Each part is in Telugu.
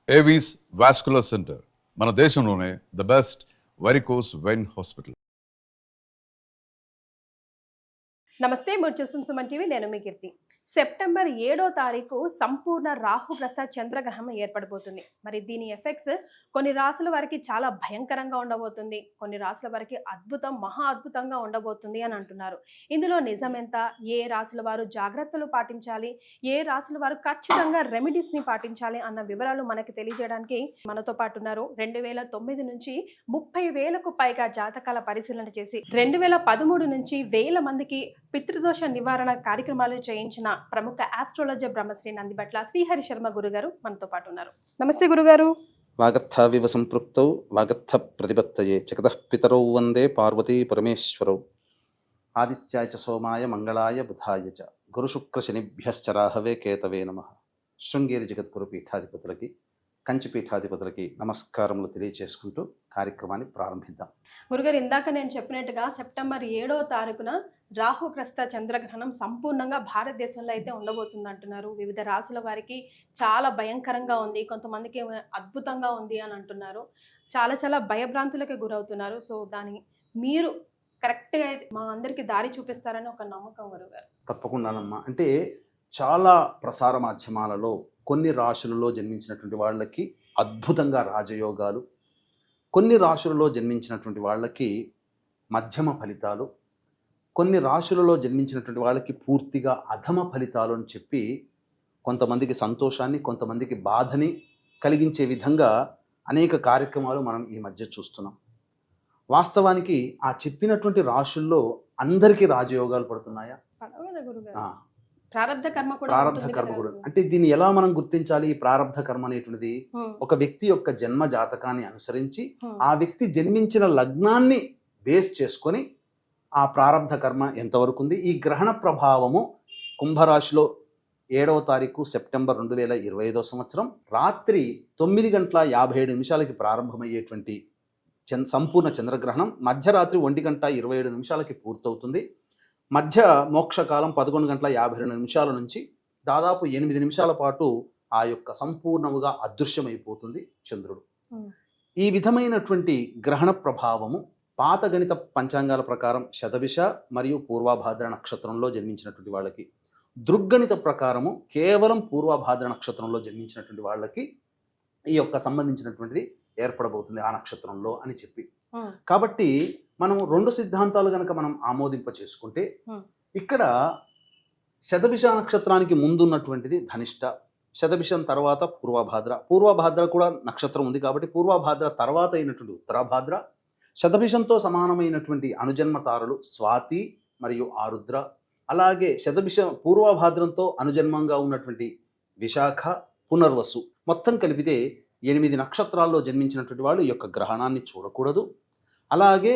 ఏవీస్ వాస్కులర్ సెంటర్ మన దేశంలోనే the best varicose vein hospital. నమస్తే, మీరు చూస్తున్న సుమన్ టీవీ. నేను మీ కీర్తి. సెప్టెంబర్ 7వ తారీఖు సంపూర్ణ రాహుగ్రస్త చంద్రగ్రహణం ఏర్పడబోతుంది. మరి దీని ఎఫెక్ట్స్ కొన్ని రాసుల వారికి చాలా భయంకరంగా ఉండబోతుంది, కొన్ని రాసుల వారికి మహా అద్భుతంగా ఉండబోతుంది అని అంటున్నారు. ఇందులో నిజం ఎంత, ఏ రాసుల వారు జాగ్రత్తలు పాటించాలి, ఏ రాసుల వారు ఖచ్చితంగా రెమెడీస్ని పాటించాలి అన్న వివరాలు మనకి తెలియజేయడానికి మనతో పాటు ఉన్నారు. 2009 నుంచి 30,000కు పైగా జాతకాల పరిశీలన చేసి 2013 నుంచి 1,000 మందికి పితృదోష నివారణ కార్యక్రమాలు చేయించిన ప్రముఖ ఆస్ట్రాలజర్ బ్రహ్మశ్రీ నందిబట్ల శ్రీహరి శర్మ గురుగారు మనతో పాటు ఉన్నారు. నమస్తే గురుగారు. వాగర్థావివ సంపృక్తౌ వాగర్థ ప్రతిపత్తయే జగతః పితరౌ వందే పార్వతీ పరమేశ్వరౌ. ఆదిత్యాయ చ సోమాయ మంగళాయ బుధాయ చ గురుశుక్ర శనిభ్యశ్చ రాహవే కేతవే నమః. శృంగేరి జగద్గురు పీఠాధిపతులకి, కంచి పీఠాధిపతులకి నమస్కారములు తెలియచేసుకుంటూ కార్యక్రమాన్ని ప్రారంభిద్దాం. గురుగారు, ఇందాక నేను చెప్పినట్టుగా సెప్టెంబర్ 7వ తారీఖున రాహుగ్రస్త చంద్రగ్రహణం సంపూర్ణంగా భారతదేశంలో అయితే ఉండబోతుంది అంటున్నారు. వివిధ రాసుల వారికి చాలా భయంకరంగా ఉంది, కొంతమందికి అద్భుతంగా ఉంది అని అంటున్నారు. చాలా చాలా భయభ్రాంతులకు గురవుతున్నారు. సో దాన్ని మీరు కరెక్ట్గా మా అందరికీ దారి చూపిస్తారని ఒక నమ్మకం గురుగారు. తప్పకుండానమ్మా. అంటే చాలా ప్రసార మాధ్యమాలలో కొన్ని రాశులలో జన్మించినటువంటి వాళ్ళకి అద్భుతంగా రాజయోగాలు, కొన్ని రాశులలో జన్మించినటువంటి వాళ్ళకి మధ్యమ ఫలితాలు, కొన్ని రాశులలో జన్మించినటువంటి వాళ్ళకి పూర్తిగా అధమ ఫలితాలు అని చెప్పి కొంతమందికి సంతోషాన్ని, కొంతమందికి బాధని కలిగించే విధంగా అనేక కార్యక్రమాలు మనం ఈ మధ్య చూస్తున్నాం. వాస్తవానికి ఆ చెప్పినటువంటి రాశుల్లో అందరికీ రాజయోగాలు పడుతున్నాయా? ప్రారబ్ధ కర్మ కూడా. అంటే దీన్ని ఎలా మనం గుర్తించాలి? ఈ ప్రారబ్ధ కర్మ అనేటువంటిది ఒక వ్యక్తి యొక్క జన్మ జాతకాన్ని అనుసరించి ఆ వ్యక్తి జన్మించిన లగ్నాన్ని బేస్ చేసుకొని ఆ ప్రారబ్ధ కర్మ ఎంతవరకు ఉంది. ఈ గ్రహణ ప్రభావము కుంభరాశిలో 7వ తారీఖు సెప్టెంబర్ 2025 సంవత్సరం రాత్రి 9:57 ప్రారంభమయ్యేటువంటి సంపూర్ణ చంద్రగ్రహణం మధ్యరాత్రి 1:27 పూర్తవుతుంది. మధ్య మోక్షకాలం 11:52 నుంచి దాదాపు 8 నిమిషాల పాటు ఆ యొక్క సంపూర్ణముగా అదృశ్యమైపోతుంది చంద్రుడు. ఈ విధమైనటువంటి గ్రహణ ప్రభావము పాత గణిత పంచాంగాల ప్రకారం శతభిష మరియు పూర్వభాద్ర నక్షత్రంలో జన్మించినటువంటి వాళ్ళకి, దృగ్గణిత ప్రకారము కేవలం పూర్వభాద్ర నక్షత్రంలో జన్మించినటువంటి వాళ్ళకి ఈ యొక్క సంబంధించినటువంటిది ఏర్పడబోతుంది ఆ నక్షత్రంలో అని చెప్పి. కాబట్టి మనం 2 సిద్ధాంతాలు కనుక మనం ఆమోదింప చేసుకుంటే ఇక్కడ శతభిష నక్షత్రానికి ముందున్నటువంటిది ధనిష్ట, శతభిషం తర్వాత పూర్వభాద్ర కూడా నక్షత్రం ఉంది కాబట్టి పూర్వభాద్ర తర్వాత అయినటువంటి ఉత్తరాభాద్ర, శతభిషంతో సమానమైనటువంటి అనుజన్మ తారలు స్వాతి మరియు ఆరుద్ర, అలాగే పూర్వభాద్రంతో అనుజన్మంగా ఉన్నటువంటి విశాఖ, పునర్వసు, మొత్తం కలిపితే 8 నక్షత్రాల్లో జన్మించినటువంటి వాళ్ళు ఈ యొక్క గ్రహణాన్ని చూడకూడదు. అలాగే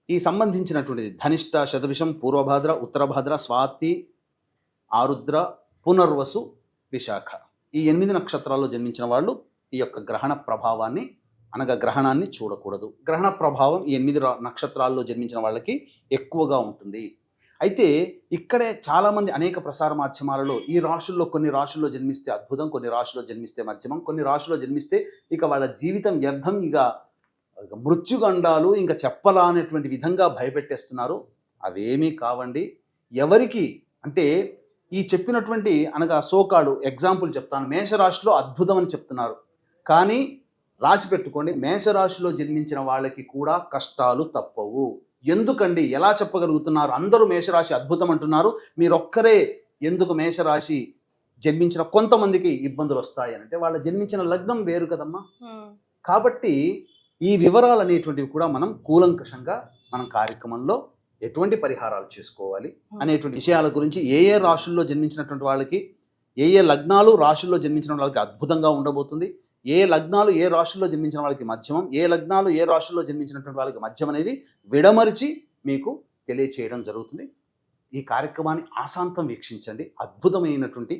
ఈ సంబంధించినటువంటిది ధనిష్ట, శతభిషం, పూర్వభాద్ర, ఉత్తరభాద్ర, స్వాతి, ఆరుద్ర, పునర్వసు, విశాఖ, ఈ 8 నక్షత్రాల్లో జన్మించిన వాళ్ళు ఈ యొక్క గ్రహణ ప్రభావాన్ని అనగా గ్రహణాన్ని చూడకూడదు. గ్రహణ ప్రభావం ఈ 8 నక్షత్రాల్లో జన్మించిన వాళ్ళకి ఎక్కువగా ఉంటుంది. అయితే ఇక్కడే చాలామంది అనేక ప్రసార మాధ్యమాలలో ఈ రాశుల్లో కొన్ని రాశుల్లో జన్మిస్తే అద్భుతం, కొన్ని రాశుల్లో జన్మిస్తే మధ్యమం, కొన్ని రాశుల్లో జన్మిస్తే ఇక వాళ్ళ జీవితం వ్యర్థం, ఇక మృత్యుగండాలు ఇంకా చెప్పలా అనేటువంటి విధంగా భయపెట్టేస్తున్నారు. అవేమీ కావండి. ఎవరికి అంటే ఈ చెప్పినటువంటి అనగా సోకాడు ఎగ్జాంపుల్ చెప్తాను. మేషరాశిలో అద్భుతం అని చెప్తున్నారు, కానీ రాసి పెట్టుకోండి, మేషరాశిలో జన్మించిన వాళ్ళకి కూడా కష్టాలు తప్పవు. ఎందుకండి? ఎలా చెప్పగలుగుతున్నారు? అందరూ మేషరాశి అద్భుతం అంటున్నారు, మీరొక్కరే ఎందుకు మేషరాశి జన్మించిన కొంతమందికి ఇబ్బందులు వస్తాయి అంటే వాళ్ళ జన్మించిన లగ్నం వేరు కదమ్మా. కాబట్టి ఈ వివరాలు అనేటువంటివి కూడా మనం కూలంకషంగా మనం కార్యక్రమంలో ఎటువంటి పరిహారాలు చేసుకోవాలి అనేటువంటి విషయాల గురించి, ఏ రాశుల్లో జన్మించినటువంటి వాళ్ళకి, ఏ లగ్నాలు రాశుల్లో జన్మించిన వాళ్ళకి అద్భుతంగా ఉండబోతుంది, ఏ లగ్నాలు ఏ రాశుల్లో జన్మించిన వాళ్ళకి మధ్యమం, ఏ లగ్నాలు ఏ రాశుల్లో జన్మించినటువంటి వాళ్ళకి మధ్యం అనేది విడమరిచి మీకు తెలియచేయడం జరుగుతుంది. ఈ కార్యక్రమాన్ని ఆశాంతం వీక్షించండి, అద్భుతమైనటువంటి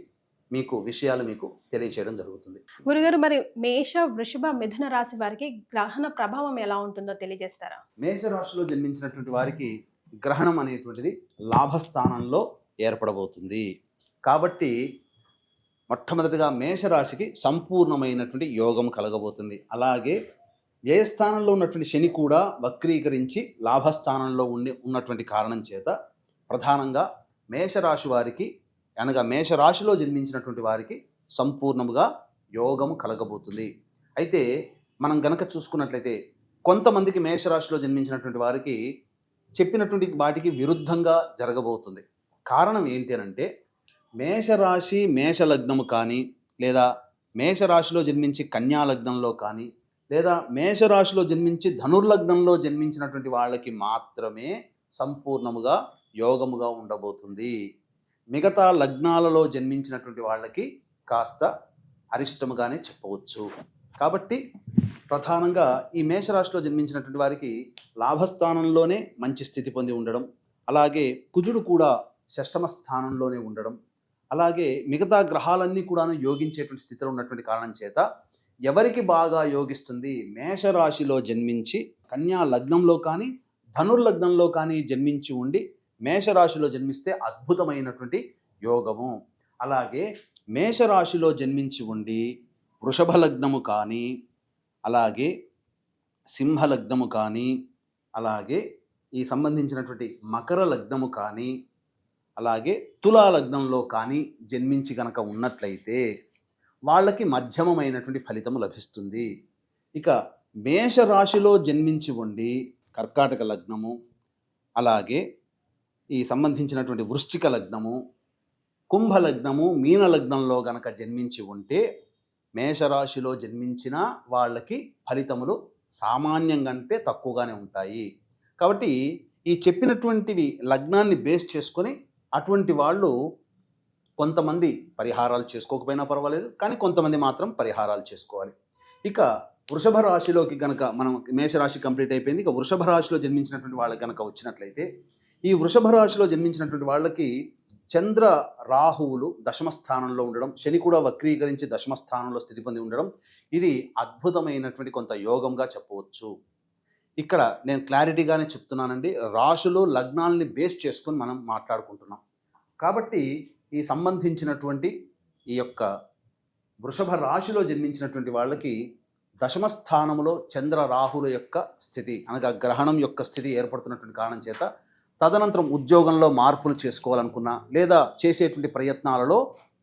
మీకు విషయాలు మీకు తెలియచేయడం జరుగుతుంది. గురుగారు, మరి మేష, వృషభ, మిథున రాశి వారికి గ్రహణ ప్రభావం ఎలా ఉంటుందో తెలియజేస్తారా? మేష రాశిలో జన్మించినటువంటి వారికి గ్రహణం అనేటువంటిది లాభస్థానంలో ఏర్పడబోతుంది. కాబట్టి మొట్టమొదటిగా మేషరాశికి సంపూర్ణమైనటువంటి యోగం కలగబోతుంది. అలాగే వ్యయస్థానంలో ఉన్నటువంటి శని కూడా వక్రీకరించి లాభస్థానంలో ఉన్నటువంటి కారణం చేత ప్రధానంగా మేషరాశి వారికి అనగా మేషరాశిలో జన్మించినటువంటి వారికి సంపూర్ణముగా యోగము కలగబోతుంది. అయితే మనం గనక చూసుకున్నట్లయితే కొంతమందికి మేషరాశిలో జన్మించినటువంటి వారికి చెప్పినటువంటి వాటికి విరుద్ధంగా జరగబోతుంది. కారణం ఏంటి అనంటే మేషరాశి మేషలగ్నము కానీ లేదా మేషరాశిలో జన్మించి కన్యా లగ్నంలో కానీ లేదా మేషరాశిలో జన్మించి ధనుర్లగ్నంలో జన్మించినటువంటి వాళ్ళకి మాత్రమే సంపూర్ణముగా యోగముగా ఉండబోతుంది. మిగతా లగ్నాలలో జన్మించినటువంటి వాళ్ళకి కాస్త అరిష్టముగానే చెప్పవచ్చు. కాబట్టి ప్రధానంగా ఈ మేషరాశిలో జన్మించినటువంటి వారికి లాభస్థానంలోనే మంచి స్థితి పొంది ఉండడం, అలాగే కుజుడు కూడా షష్టమ స్థానంలోనే ఉండడం, అలాగే మిగతా గ్రహాలన్నీ కూడాను యోగించేటువంటి స్థితిలో ఉన్నటువంటి కారణం చేత ఎవరికి బాగా యోగిస్తుంది? మేషరాశిలో జన్మించి కన్యా లగ్నంలో కానీ ధనుర్లగ్నంలో కానీ జన్మించి ఉండి మేషరాశిలో జన్మిస్తే అద్భుతమైనటువంటి యోగము. అలాగే మేషరాశిలో జన్మించి ఉండి వృషభ లగ్నము కానీ అలాగే సింహలగ్నము కానీ అలాగే ఈ సంబంధించినటువంటి మకర లగ్నము కానీ అలాగే తులా లగ్నంలో కానీ జన్మించి గనక ఉన్నట్లయితే వాళ్ళకి మధ్యమమైనటువంటి ఫలితము లభిస్తుంది. ఇక మేషరాశిలో జన్మించి ఉండి కర్కాటక లగ్నము అలాగే ఈ సంబంధించినటువంటి వృశ్చిక లగ్నము కుంభ లగ్నము మీన లగ్నంలో గనక జన్మించి ఉంటే మేషరాశిలో జన్మించిన వాళ్ళకి ఫలితములు సామాన్యం కంటే తక్కువగానే ఉంటాయి. కాబట్టి ఈ చెప్పినటువంటివి లగ్నాన్ని బేస్ చేసుకొని అటువంటి వాళ్ళు కొంతమంది పరిహారాలు చేసుకోకపోయినా పర్వాలేదు, కానీ కొంతమంది మాత్రం పరిహారాలు చేసుకోవాలి. ఇక వృషభ రాశిలోకి గనక మనం మేషరాశి కంప్లీట్ అయిపోయింది. ఇక వృషభ రాశిలో జన్మించినటువంటి వాళ్ళకి గనక వచ్చినట్లయితే ఈ వృషభ రాశిలో జన్మించినటువంటి వాళ్ళకి చంద్ర రాహువులు దశమ స్థానంలో ఉండడం, శని కూడా వక్రీకరించి దశమ స్థానంలో స్థితి పొంది ఉండడం, ఇది అద్భుతమైనటువంటి కొంత యోగంగా చెప్పవచ్చు. ఇక్కడ నేను క్లారిటీగానే చెప్తున్నానండి, రాశులు లగ్నాల్ని బేస్ చేసుకొని మనం మాట్లాడుకుంటున్నాం. కాబట్టి ఈ సంబంధించినటువంటి ఈ యొక్క వృషభ రాశిలో జన్మించినటువంటి వాళ్ళకి దశమ స్థానంలో చంద్ర రాహుల యొక్క స్థితి అనగా గ్రహణం యొక్క స్థితి ఏర్పడుతున్నటువంటి కారణం చేత తదనంతరం ఉద్యోగంలో మార్పులు చేసుకోవాలనుకున్నా లేదా చేసేటువంటి ప్రయత్నాలలో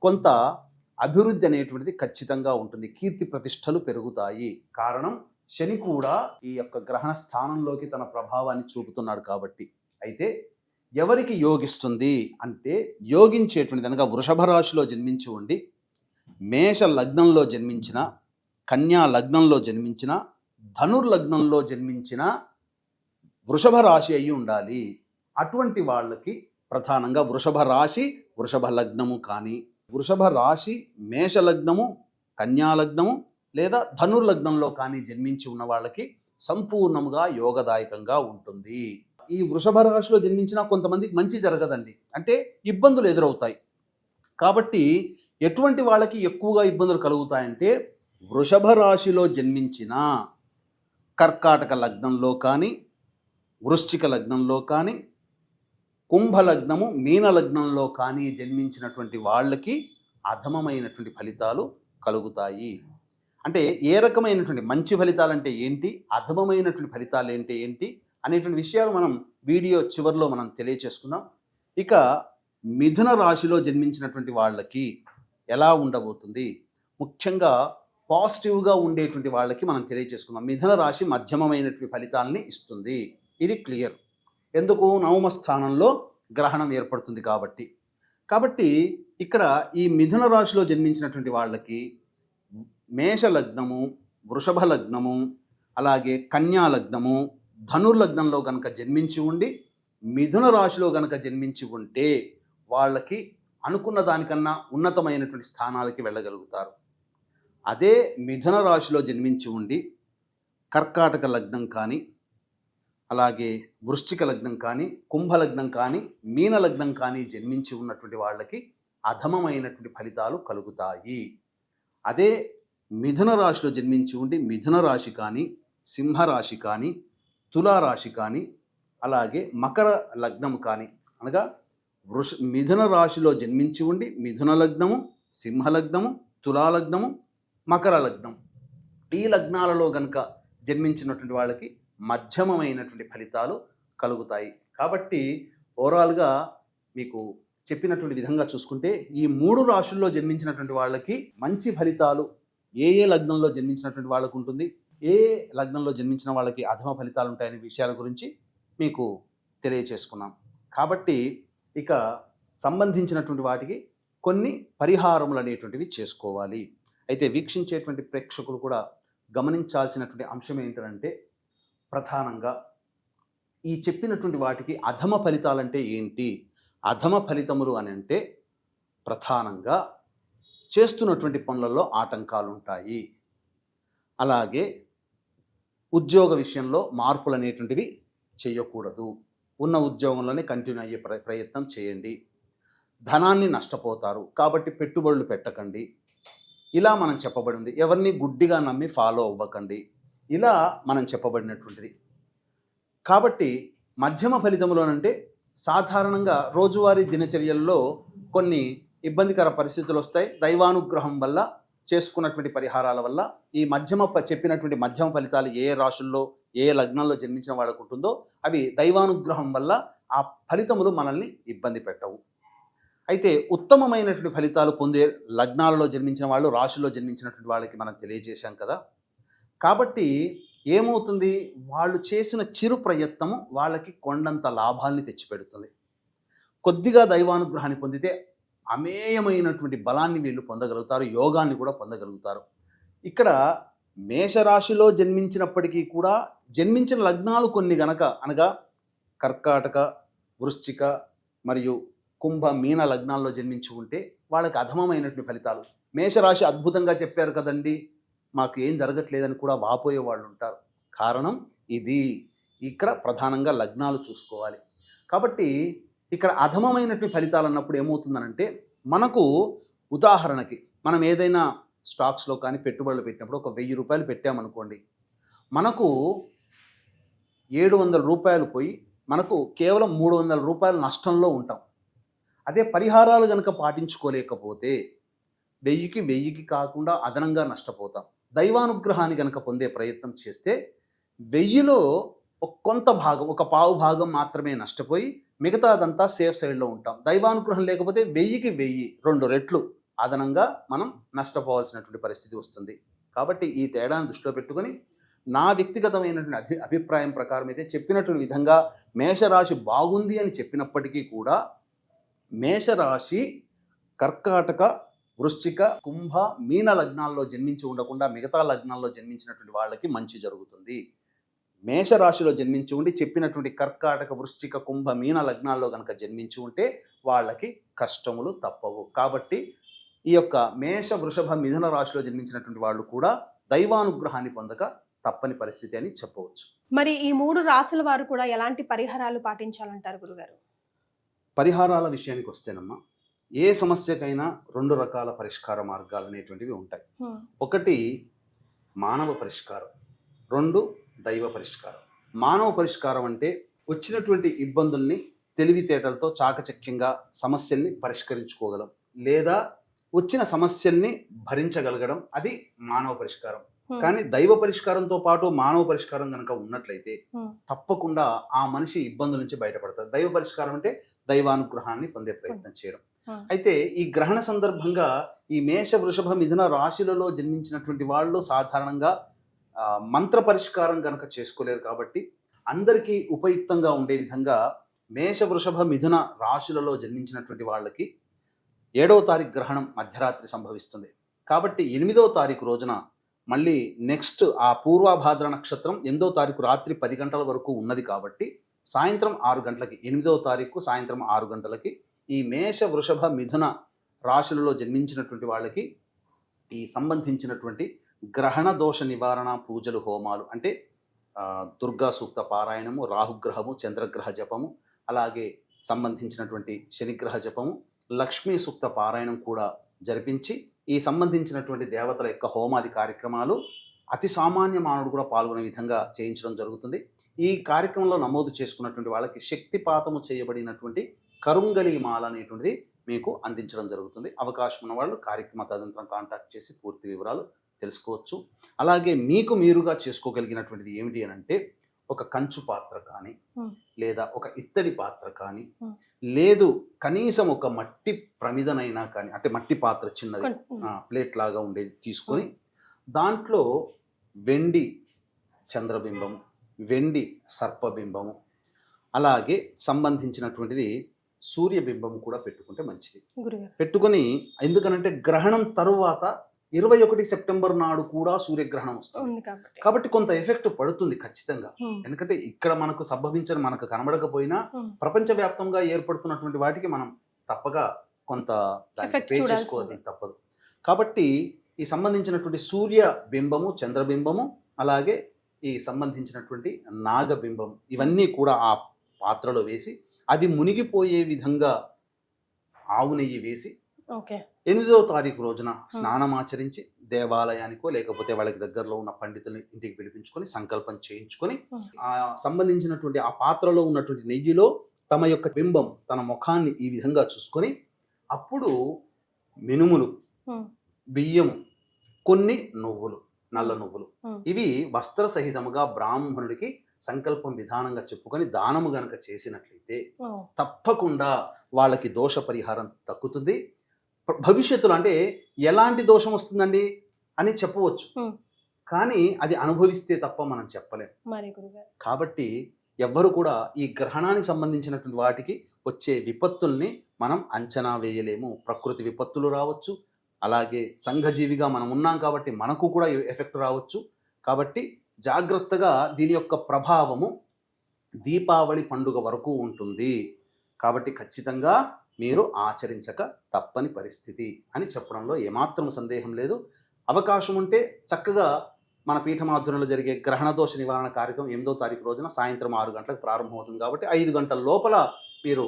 కొంత అభివృద్ధి అనేటువంటిది ఖచ్చితంగా ఉంటుంది. కీర్తి ప్రతిష్టలు పెరుగుతాయి. కారణం శని కూడా ఈ యొక్క గ్రహణ స్థానంలోకి తన ప్రభావాన్ని చూపుతున్నాడు కాబట్టి. అయితే ఎవరికి యోగిస్తుంది అంటే యోగించేటువంటిది అనగా వృషభ రాశిలో జన్మించి ఉండి మేష లగ్నంలో జన్మించిన కన్యా లగ్నంలో జన్మించిన ధనుర్లగ్నంలో జన్మించిన వృషభ రాశి అయి ఉండాలి. అటువంటి వాళ్ళకి ప్రధానంగా వృషభ రాశి వృషభ లగ్నము కానీ వృషభ రాశి మేష లగ్నము కన్యా లగ్నము లేదా ధనుర్లగ్నంలో కానీ జన్మించి ఉన్న వాళ్ళకి సంపూర్ణముగా యోగదాయకంగా ఉంటుంది. ఈ వృషభ రాశిలో జన్మించిన కొంతమందికి మంచి జరగదండి, అంటే ఇబ్బందులు ఎదురవుతాయి. కాబట్టి ఎటువంటి వాళ్ళకి ఎక్కువగా ఇబ్బందులు కలుగుతాయంటే వృషభ రాశిలో జన్మించిన కర్కాటక లగ్నంలో కానీ వృశ్చిక లగ్నంలో కానీ కుంభలగ్నము మీన లగ్నంలో కానీ జన్మించినటువంటి వాళ్ళకి అధమమైనటువంటి ఫలితాలు కలుగుతాయి. అంటే ఏ రకమైనటువంటి మంచి ఫలితాలు అంటే ఏంటి, అధమమైనటువంటి ఫలితాలు ఏంటి అనేటువంటి విషయాలు మనం వీడియో చివరిలో మనం తెలియచేసుకుందాం. ఇక మిథున రాశిలో జన్మించినటువంటి వాళ్ళకి ఎలా ఉండబోతుంది, ముఖ్యంగా పాజిటివ్గా ఉండేటువంటి వాళ్ళకి మనం తెలియచేసుకుందాం. మిథున రాశి మధ్యమమైనటువంటి ఫలితాలని ఇస్తుంది. ఇది క్లియర్. ఎందుకు? నవమ స్థానంలో గ్రహణం ఏర్పడుతుంది కాబట్టి ఇక్కడ ఈ మిథున రాశిలో జన్మించినటువంటి వాళ్ళకి మేష లగ్నము వృషభ లగ్నము అలాగే కన్యా లగ్నము ధనుర్లగ్నంలో కనుక జన్మించి ఉండి మిథున రాశిలో కనుక జన్మించి ఉంటే వాళ్ళకి అనుకున్న దానికన్నా ఉన్నతమైనటువంటి స్థానాలకి వెళ్ళగలుగుతారు. అదే మిథున రాశిలో జన్మించి ఉండి కర్కాటక లగ్నం కానీ అలాగే వృశ్చిక లగ్నం కానీ కుంభలగ్నం కానీ మీన లగ్నం కానీ జన్మించి ఉన్నటువంటి వాళ్ళకి అధమమైనటువంటి ఫలితాలు కలుగుతాయి. అదే మిథున రాశిలో జన్మించి ఉండి మిథున రాశి కానీ సింహరాశి కానీ తులారాశి కానీ అలాగే మకర లగ్నము కానీ అనగా మిథున రాశిలో జన్మించి ఉండి మిథున లగ్నము సింహలగ్నము, తులాలగ్నము, మకర లగ్నం, ఈ లగ్నాలలో గనుక జన్మించినటువంటి వాళ్ళకి మధ్యమమైనటువంటి ఫలితాలు కలుగుతాయి. కాబట్టి ఓవరాల్గా మీకు చెప్పినటువంటి విధంగా చూసుకుంటే ఈ 3 రాశుల్లో జన్మించినటువంటి వాళ్ళకి మంచి ఫలితాలు ఏ లగ్నంలో జన్మించినటువంటి వాళ్ళకు ఉంటుంది, ఏ లగ్నంలో జన్మించిన వాళ్ళకి అధమ ఫలితాలు ఉంటాయనే విషయాల గురించి మీకు తెలియచేసుకున్నాం. కాబట్టి ఇక సంబంధించినటువంటి వాటికి కొన్ని పరిహారములు అనేటువంటివి చేసుకోవాలి. అయితే వీక్షించేటువంటి ప్రేక్షకులు కూడా గమనించాల్సినటువంటి అంశం ఏంటంటే, ప్రధానంగా ఈ చెప్పినటువంటి వాటికి అధమ ఫలితాలంటే ఏంటి? అధమ ఫలితములు అని అంటే ప్రధానంగా చేస్తున్నటువంటి పనులలో ఆటంకాలు ఉంటాయి, అలాగే ఉద్యోగ విషయంలో మార్పులు అనేటువంటివి చేయకూడదు, ఉన్న ఉద్యోగంలోనే కంటిన్యూ అయ్యే ప్రయత్నం చేయండి, ధనాన్ని నష్టపోతారు కాబట్టి పెట్టుబడులు పెట్టకండి, ఇలా మనం చెప్పబడింది. ఎవరిని గుడ్డిగా నమ్మి ఫాలో అవ్వకండి, ఇలా మనం చెప్పబడినటువంటిది. కాబట్టి మధ్యమ ఫలితములోనంటే సాధారణంగా రోజువారీ దినచర్యల్లో కొన్ని ఇబ్బందికర పరిస్థితులు వస్తాయి. దైవానుగ్రహం వల్ల చేసుకున్నటువంటి పరిహారాల వల్ల ఈ చెప్పినటువంటి మధ్యమ ఫలితాలు ఏ రాశుల్లో ఏ లగ్నంలో జన్మించిన వాళ్ళకు ఉంటుందో అవి దైవానుగ్రహం వల్ల ఆ ఫలితములు మనల్ని ఇబ్బంది పెట్టవు. అయితే ఉత్తమమైనటువంటి ఫలితాలు పొందే లగ్నాలలో జన్మించిన వాళ్ళు, రాశుల్లో జన్మించినటువంటి వాళ్ళకి మనం తెలియజేశాం కదా. కాబట్టి ఏమవుతుంది, వాళ్ళు చేసిన చిరు ప్రయత్నము వాళ్ళకి కొండంత లాభాల్ని తెచ్చిపెడుతుంది. కొద్దిగా దైవానుగ్రహాన్ని పొందితే అమేయమైనటువంటి బలాన్ని వీళ్ళు పొందగలుగుతారు, యోగాన్ని కూడా పొందగలుగుతారు. ఇక్కడ మేషరాశిలో జన్మించినప్పటికీ కూడా జన్మించిన లగ్నాలు కొన్ని గనక అనగా కర్కాటక, వృశ్చిక మరియు కుంభ, మీన లగ్నాల్లో జన్మించి ఉంటే వాళ్ళకి అధమమైనటువంటి ఫలితాలు. మేషరాశి అద్భుతంగా చెప్పారు కదండి, మాకు ఏం జరగట్లేదని కూడా వాపోయే వాళ్ళు ఉంటారు. కారణం ఇది. ఇక్కడ ప్రధానంగా లగ్నాలు చూసుకోవాలి. కాబట్టి ఇక్కడ అధమమైనటువంటి ఫలితాలు అన్నప్పుడు ఏమవుతుందనంటే, మనకు ఉదాహరణకి మనం ఏదైనా స్టాక్స్లో కానీ పెట్టుబడులు పెట్టినప్పుడు ఒక 1000 రూపాయలు పెట్టామనుకోండి, మనకు 700 రూపాయలు పోయి మనకు కేవలం 300 రూపాయలు నష్టంలో ఉంటాం. అదే పరిహారాలు కనుక పాటించుకోలేకపోతే 1000కి కాకుండా అదనంగా నష్టపోతాం. దైవానుగ్రహాన్ని కనుక పొందే ప్రయత్నం చేస్తే 1000లో కొంత భాగం, ఒక పావు భాగం మాత్రమే నష్టపోయి మిగతాదంతా సేఫ్ సైడ్లో ఉంటాం. దైవానుగ్రహం లేకపోతే 1000కి 2 రెట్లు అదనంగా మనం నష్టపోవాల్సినటువంటి పరిస్థితి వస్తుంది. కాబట్టి ఈ తేడాను దృష్టిలో పెట్టుకొని నా వ్యక్తిగతమైనటువంటి అభిప్రాయం ప్రకారం అయితే చెప్పినటువంటి విధంగా మేషరాశి బాగుంది అని చెప్పినప్పటికీ కూడా మేషరాశి కర్కాటక, వృశ్చిక, కుంభ, మీన లగ్నాల్లో జన్మించి ఉండకుండా మిగతా లగ్నాల్లో జన్మించినటువంటి వాళ్ళకి మంచి జరుగుతుంది. మేషరాశిలో జన్మించి ఉండి చెప్పినటువంటి కర్కాటక, వృశ్చిక, కుంభ, మీన లగ్నాల్లో కనుక జన్మించి ఉంటే వాళ్ళకి కష్టములు తప్పవు. కాబట్టి ఈ యొక్క మేష, వృషభ, మిథున రాశిలో జన్మించినటువంటి వాళ్ళు కూడా దైవానుగ్రహాన్ని పొందక తప్పని పరిస్థితి అని చెప్పవచ్చు. మరి ఈ 3 రాశుల వారు కూడా ఎలాంటి పరిహారాలు పాటించాలంటారు గురుగారు? పరిహారాల విషయానికి వస్తేనమ్మా, ఏ సమస్యకైనా 2 రకాల పరిష్కార మార్గాలు అనేటువంటివి ఉంటాయి. ఒకటి మానవ పరిష్కారం, 2 దైవ పరిష్కారం. మానవ పరిష్కారం అంటే వచ్చినటువంటి ఇబ్బందుల్ని తెలివితేటలతో చాకచక్యంగా సమస్యల్ని పరిష్కరించుకోగలం, లేదా వచ్చిన సమస్యల్ని భరించగలగడం, అది మానవ పరిష్కారం. కానీ దైవ పరిష్కారంతో పాటు మానవ పరిష్కారం కనుక ఉన్నట్లయితే తప్పకుండా ఆ మనిషి ఇబ్బందుల నుంచి బయటపడతారు. దైవ పరిష్కారం అంటే దైవానుగ్రహాన్ని పొందే ప్రయత్నం చేయడం. అయితే ఈ గ్రహణ సందర్భంగా ఈ మేష, వృషభ, మిథున రాశులలో జన్మించినటువంటి వాళ్ళు సాధారణంగా మంత్ర పరిష్కారం కనుక చేసుకోలేరు. కాబట్టి అందరికీ ఉపయుక్తంగా ఉండే విధంగా మేష, వృషభ, మిథున రాశులలో జన్మించినటువంటి వాళ్ళకి 7వ తారీఖు గ్రహణం మధ్యరాత్రి సంభవిస్తుంది. కాబట్టి 8వ తారీఖు రోజున మళ్ళీ నెక్స్ట్ ఆ పూర్వభాద్ర నక్షత్రం 8వ తారీఖు రాత్రి 10 గంటల వరకు ఉన్నది. కాబట్టి సాయంత్రం 6 గంటలకి 8వ తారీఖు సాయంత్రం 6 గంటలకి ఈ మేష, వృషభ, మిథున రాశులలో జన్మించినటువంటి వాళ్ళకి ఈ సంబంధించినటువంటి గ్రహణ దోష నివారణ పూజలు, హోమాలు అంటే దుర్గా సూక్త పారాయణము, రాహుగ్రహము, చంద్రగ్రహ జపము, అలాగే సంబంధించినటువంటి శనిగ్రహ జపము, లక్ష్మీ సూక్త పారాయణం కూడా జరిపించి ఈ సంబంధించినటువంటి దేవతల యొక్క హోమాది కార్యక్రమాలు అతి సామాన్య మానవుడు కూడా పాల్గొనే విధంగా చేయించడం జరుగుతుంది. ఈ కార్యక్రమంలో నమోదు చేసుకున్నటువంటి వాళ్ళకి శక్తిపాతము చేయబడినటువంటి కరుంగలి మాల అనేటువంటిది మీకు అందించడం జరుగుతుంది. అవకాశం ఉన్న వాళ్ళు కార్యక్రమ తదనంతరం కాంటాక్ట్ చేసి పూర్తి వివరాలు తెలుసుకోవచ్చు. అలాగే మీకు మీరుగా చేసుకోగలిగినటువంటిది ఏమిటి అని అంటే, ఒక కంచు పాత్ర కానీ లేదా ఒక ఇత్తడి పాత్ర కానీ, లేదు కనీసం ఒక మట్టి ప్రమిదనైనా కానీ, అంటే మట్టి పాత్ర చిన్నది ప్లేట్ లాగా ఉండేది తీసుకొని దాంట్లో వెండి చంద్రబింబము, వెండి సర్పబింబము, అలాగే సంబంధించినటువంటిది సూర్యబింబం కూడా పెట్టుకుంటే మంచిది. పెట్టుకొని, ఎందుకనంటే గ్రహణం తరువాత 21 సెప్టెంబర్ నాడు కూడా సూర్యగ్రహణం వస్తుంది కాబట్టి కొంత ఎఫెక్ట్ పడుతుంది ఖచ్చితంగా. ఎందుకంటే ఇక్కడ మనకు సంభవించిన, మనకు కనబడకపోయినా ప్రపంచవ్యాప్తంగా ఏర్పడుతున్నటువంటి వాటికి మనం తప్పగా కొంత పే చేసుకోవాలి, తప్పదు. కాబట్టి ఈ సంబంధించినటువంటి సూర్య బింబము, చంద్రబింబము, అలాగే ఈ సంబంధించినటువంటి నాగబింబం, ఇవన్నీ కూడా ఆ పాత్రలో వేసి అది మునిగిపోయే విధంగా ఆవు నెయ్యి వేసి 8వ తారీఖు రోజున స్నానం ఆచరించి దేవాలయానికో లేకపోతే వాళ్ళకి దగ్గరలో ఉన్న పండితుల్ని ఇంటికి పిలిపించుకొని సంకల్పం చేయించుకొని ఆ సంబంధించినటువంటి ఆ పాత్రలో ఉన్నటువంటి నెయ్యిలో తమ యొక్క బింబం, తన ముఖాన్ని ఈ విధంగా చూసుకొని అప్పుడు మినుములు, బియ్యము, కొన్ని నువ్వులు, నల్ల నువ్వులు, ఇవి వస్త్ర సహితముగా బ్రాహ్మణుడికి సంకల్పం విధానంగా చెప్పుకొని దానము గనక చేసినట్లయితే తప్పకుండా వాళ్ళకి దోష పరిహారం తగ్గుతుంది. భవిష్యత్తులో అంటే ఎలాంటి దోషం వస్తుందండి అని చెప్పవచ్చు, కానీ అది అనుభవిస్తే తప్ప మనం చెప్పలేం. కాబట్టి ఎవ్వరు కూడా ఈ గ్రహణానికి సంబంధించినటువంటి వాటికి వచ్చే విపత్తుల్ని మనం అంచనా వేయలేము. ప్రకృతి విపత్తులు రావచ్చు, అలాగే సంఘజీవిగా మనం ఉన్నాం కాబట్టి మనకు కూడా ఎఫెక్ట్ రావచ్చు. కాబట్టి జాగ్రత్తగా దీని యొక్క ప్రభావము దీపావళి పండుగ వరకు ఉంటుంది. కాబట్టి ఖచ్చితంగా మీరు ఆచరించక తప్పని పరిస్థితి అని చెప్పడంలో ఏమాత్రం సందేహం లేదు. అవకాశం ఉంటే చక్కగా మన పీఠమాధ్వర్యంలో జరిగే గ్రహణ దోష నివారణ కార్యక్రమం 8వ తారీఖు రోజున సాయంత్రం 6 గంటలకు ప్రారంభమవుతుంది. కాబట్టి 5 గంటల లోపల మీరు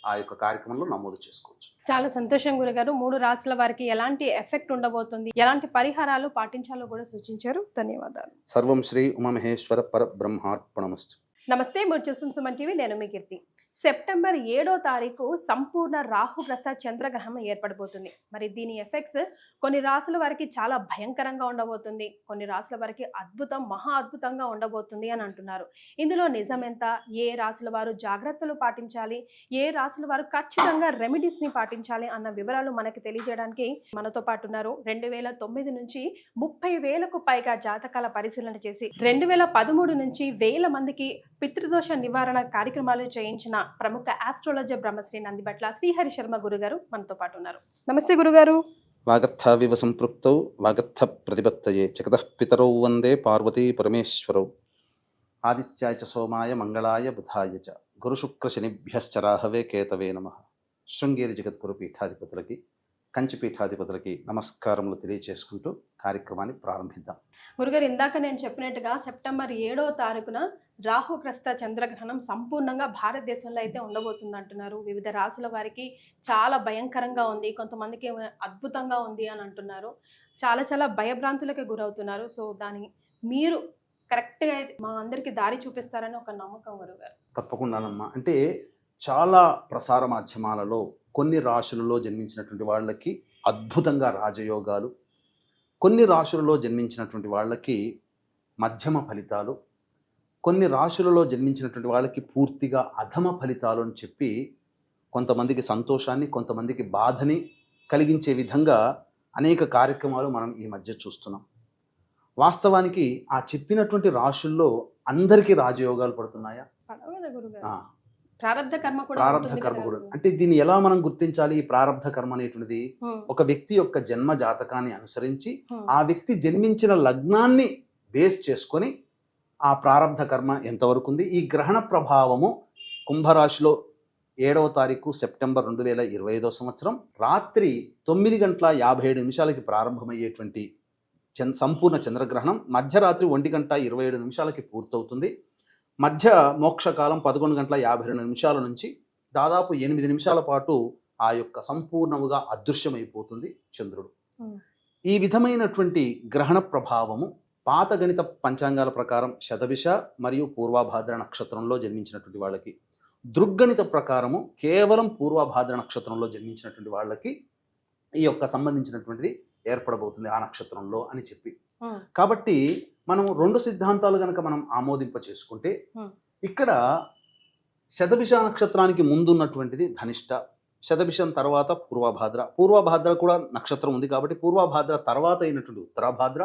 ఆ యొక్క కార్యక్రమంలో నమోదు చేసుకోవచ్చు. చాలా సంతోషం గురుగారు. 3 రాశుల వారికి ఎలాంటి ఎఫెక్ట్ ఉండబోతుంది, ఎలాంటి పరిహారాలు పాటించాలో కూడా సూచించారు. ధన్యవాదాలు. సర్వం శ్రీ ఉమామహేశ్వర పరబ్రహ్మార్పణమస్తు. నమస్తే, మీరు చూస్తున్న సుమన్ టీవీ, నేను మీ కీర్తి. సెప్టెంబర్ 7వ తారీఖు సంపూర్ణ రాహుగ్రస్త చంద్రగ్రహణం ఏర్పడబోతుంది. మరి దీని ఎఫెక్ట్స్ కొన్ని రాశుల వారికి చాలా భయంకరంగా ఉండబోతుంది, కొన్ని రాశుల వారికి అద్భుతం, మహా అద్భుతంగా ఉండబోతుంది అని అంటున్నారు. ఇందులో నిజం ఎంత, ఏ రాశుల వారు జాగ్రత్తలు పాటించాలి, ఏ రాశుల వారు ఖచ్చితంగా రెమెడీస్ని పాటించాలి అన్న వివరాలు మనకి తెలియజేయడానికి మనతో పాటు ఉన్నారు. 2009 నుంచి 30,000కు పైగా జాతకాల పరిశీలన చేసి 2013 నుంచి 1000 మందికి పితృదోష నివారణ కార్యక్రమాలు చేయించిన ప్రముఖ ఆస్ట్రాలజర్ బ్రహ్మశ్రీ నందిబట్ల శ్రీహరి శర్మ గురుగారు మనతో పాటు ఉన్నారు. నమస్తే గురుగారు. వాగర్థావివ సంపృక్తౌ వాగర్థ ప్రతిపత్తయే జగతః పితరౌ వందే పార్వతీ పరమేశ్వరౌ. ఆదిత్యాయ చ సోమాయ మంగళాయ బుధాయ చ గురు శుక్ర శనిభ్యశ్చ రాహవే కేతవే నమః. శృంగేరి జగద్గురు పీఠాధిపతులకి, కంచి పీఠాధిపతులకి నమస్కారములు తెలియచేసుకుంటూ కార్యక్రమాన్ని ప్రారంభిద్దాం. గురుగారు, ఇందాక నేను చెప్పినట్టుగా సెప్టెంబర్ 7వ తారీఖున రాహుగ్రస్త చంద్రగ్రహణం సంపూర్ణంగా భారతదేశంలో అయితే ఉండబోతుంది అంటున్నారు. వివిధ రాశుల వారికి చాలా భయంకరంగా ఉంది, కొంతమందికి అద్భుతంగా ఉంది అని అంటున్నారు. చాలా చాలా భయభ్రాంతులకు గురవుతున్నారు. సో దాన్ని మీరు కరెక్ట్గా మా అందరికీ దారి చూపిస్తారని ఒక నమ్మకం గురుగారు. తప్పకుండానమ్మా. అంటే చాలా ప్రసార మాధ్యమాలలో కొన్ని రాశులలో జన్మించినటువంటి వాళ్ళకి అద్భుతంగా రాజయోగాలు, కొన్ని రాశులలో జన్మించినటువంటి వాళ్ళకి మధ్యమ ఫలితాలు, కొన్ని రాశులలో జన్మించినటువంటి వాళ్ళకి పూర్తిగా అధమ ఫలితాలు అని చెప్పి కొంతమందికి సంతోషాన్ని, కొంతమందికి బాధని కలిగించే విధంగా అనేక కార్యక్రమాలు మనం ఈ మధ్య చూస్తున్నాం. వాస్తవానికి ఆ చెప్పినటువంటి రాశుల్లో అందరికీ రాజయోగాలు పడుతున్నాయా? ప్రారబ్ధ కర్మ కూడా. అంటే దీన్ని ఎలా మనం గుర్తించాలి? ఈ ప్రారబ్ధ కర్మ అనేటువంటిది ఒక వ్యక్తి యొక్క జన్మ జాతకాన్ని అనుసరించి ఆ వ్యక్తి జన్మించిన లగ్నాన్ని బేస్ చేసుకొని ఆ ప్రారబ్ధ కర్మ ఎంతవరకు ఉంది. ఈ గ్రహణ ప్రభావము కుంభరాశిలో 7వ తారీఖు సెప్టెంబర్ 2025 సంవత్సరం రాత్రి 9:57 ప్రారంభమయ్యేటువంటి సంపూర్ణ చంద్రగ్రహణం మధ్యరాత్రి 1:27 పూర్తవుతుంది. మధ్య మోక్షకాలం 11:52 నుంచి దాదాపు 8 నిమిషాల పాటు ఆ యొక్క సంపూర్ణముగా అదృశ్యమైపోతుంది చంద్రుడు. ఈ విధమైనటువంటి గ్రహణ ప్రభావము పాత గణిత పంచాంగాల ప్రకారం శతభిష మరియు పూర్వభాద్ర నక్షత్రంలో జన్మించినటువంటి వాళ్ళకి, దృగ్గణిత ప్రకారము కేవలం పూర్వభాద్ర నక్షత్రంలో జన్మించినటువంటి వాళ్ళకి ఈ యొక్క సంబంధించినటువంటిది ఏర్పడబోతుంది ఆ నక్షత్రంలో అని చెప్పి. కాబట్టి మనం 2 సిద్ధాంతాలు కనుక మనం ఆమోదింప చేసుకుంటే ఇక్కడ శతభిష నక్షత్రానికి ముందున్నటువంటిది ధనిష్ట, శతభిషం తర్వాత పూర్వభాద్ర కూడా నక్షత్రం ఉంది కాబట్టి పూర్వభాద్ర తర్వాత అయినటువంటి ఉత్తరాభాద్ర,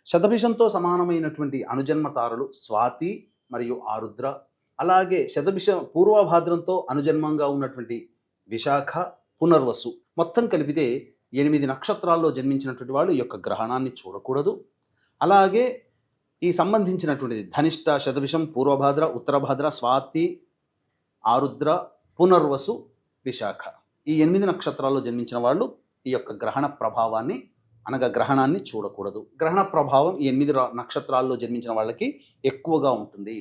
శతభిషంతో సమానమైనటువంటి అనుజన్మ తారలు స్వాతి మరియు ఆరుద్ర, అలాగే శతభిష పూర్వభాద్రంతో అనుజన్మంగా ఉన్నటువంటి విశాఖ, పునర్వసు, మొత్తం కలిపితే 8 నక్షత్రాల్లో జన్మించినటువంటి వాళ్ళు ఈ యొక్క గ్రహణాన్ని చూడకూడదు. అలాగే ఈ సంబంధించినటువంటిది ధనిష్ట, శతభిషం, పూర్వభాద్ర, ఉత్తరభాద్ర, స్వాతి, ఆరుద్ర, పునర్వసు, విశాఖ, ఈ 8 నక్షత్రాల్లో జన్మించిన వాళ్ళు ఈ యొక్క గ్రహణ ప్రభావాన్ని అనగా గ్రహణాన్ని చూడకూడదు. గ్రహణ ప్రభావం ఈ 8 నక్షత్రాల్లో జన్మించిన వాళ్ళకి ఎక్కువగా ఉంటుంది.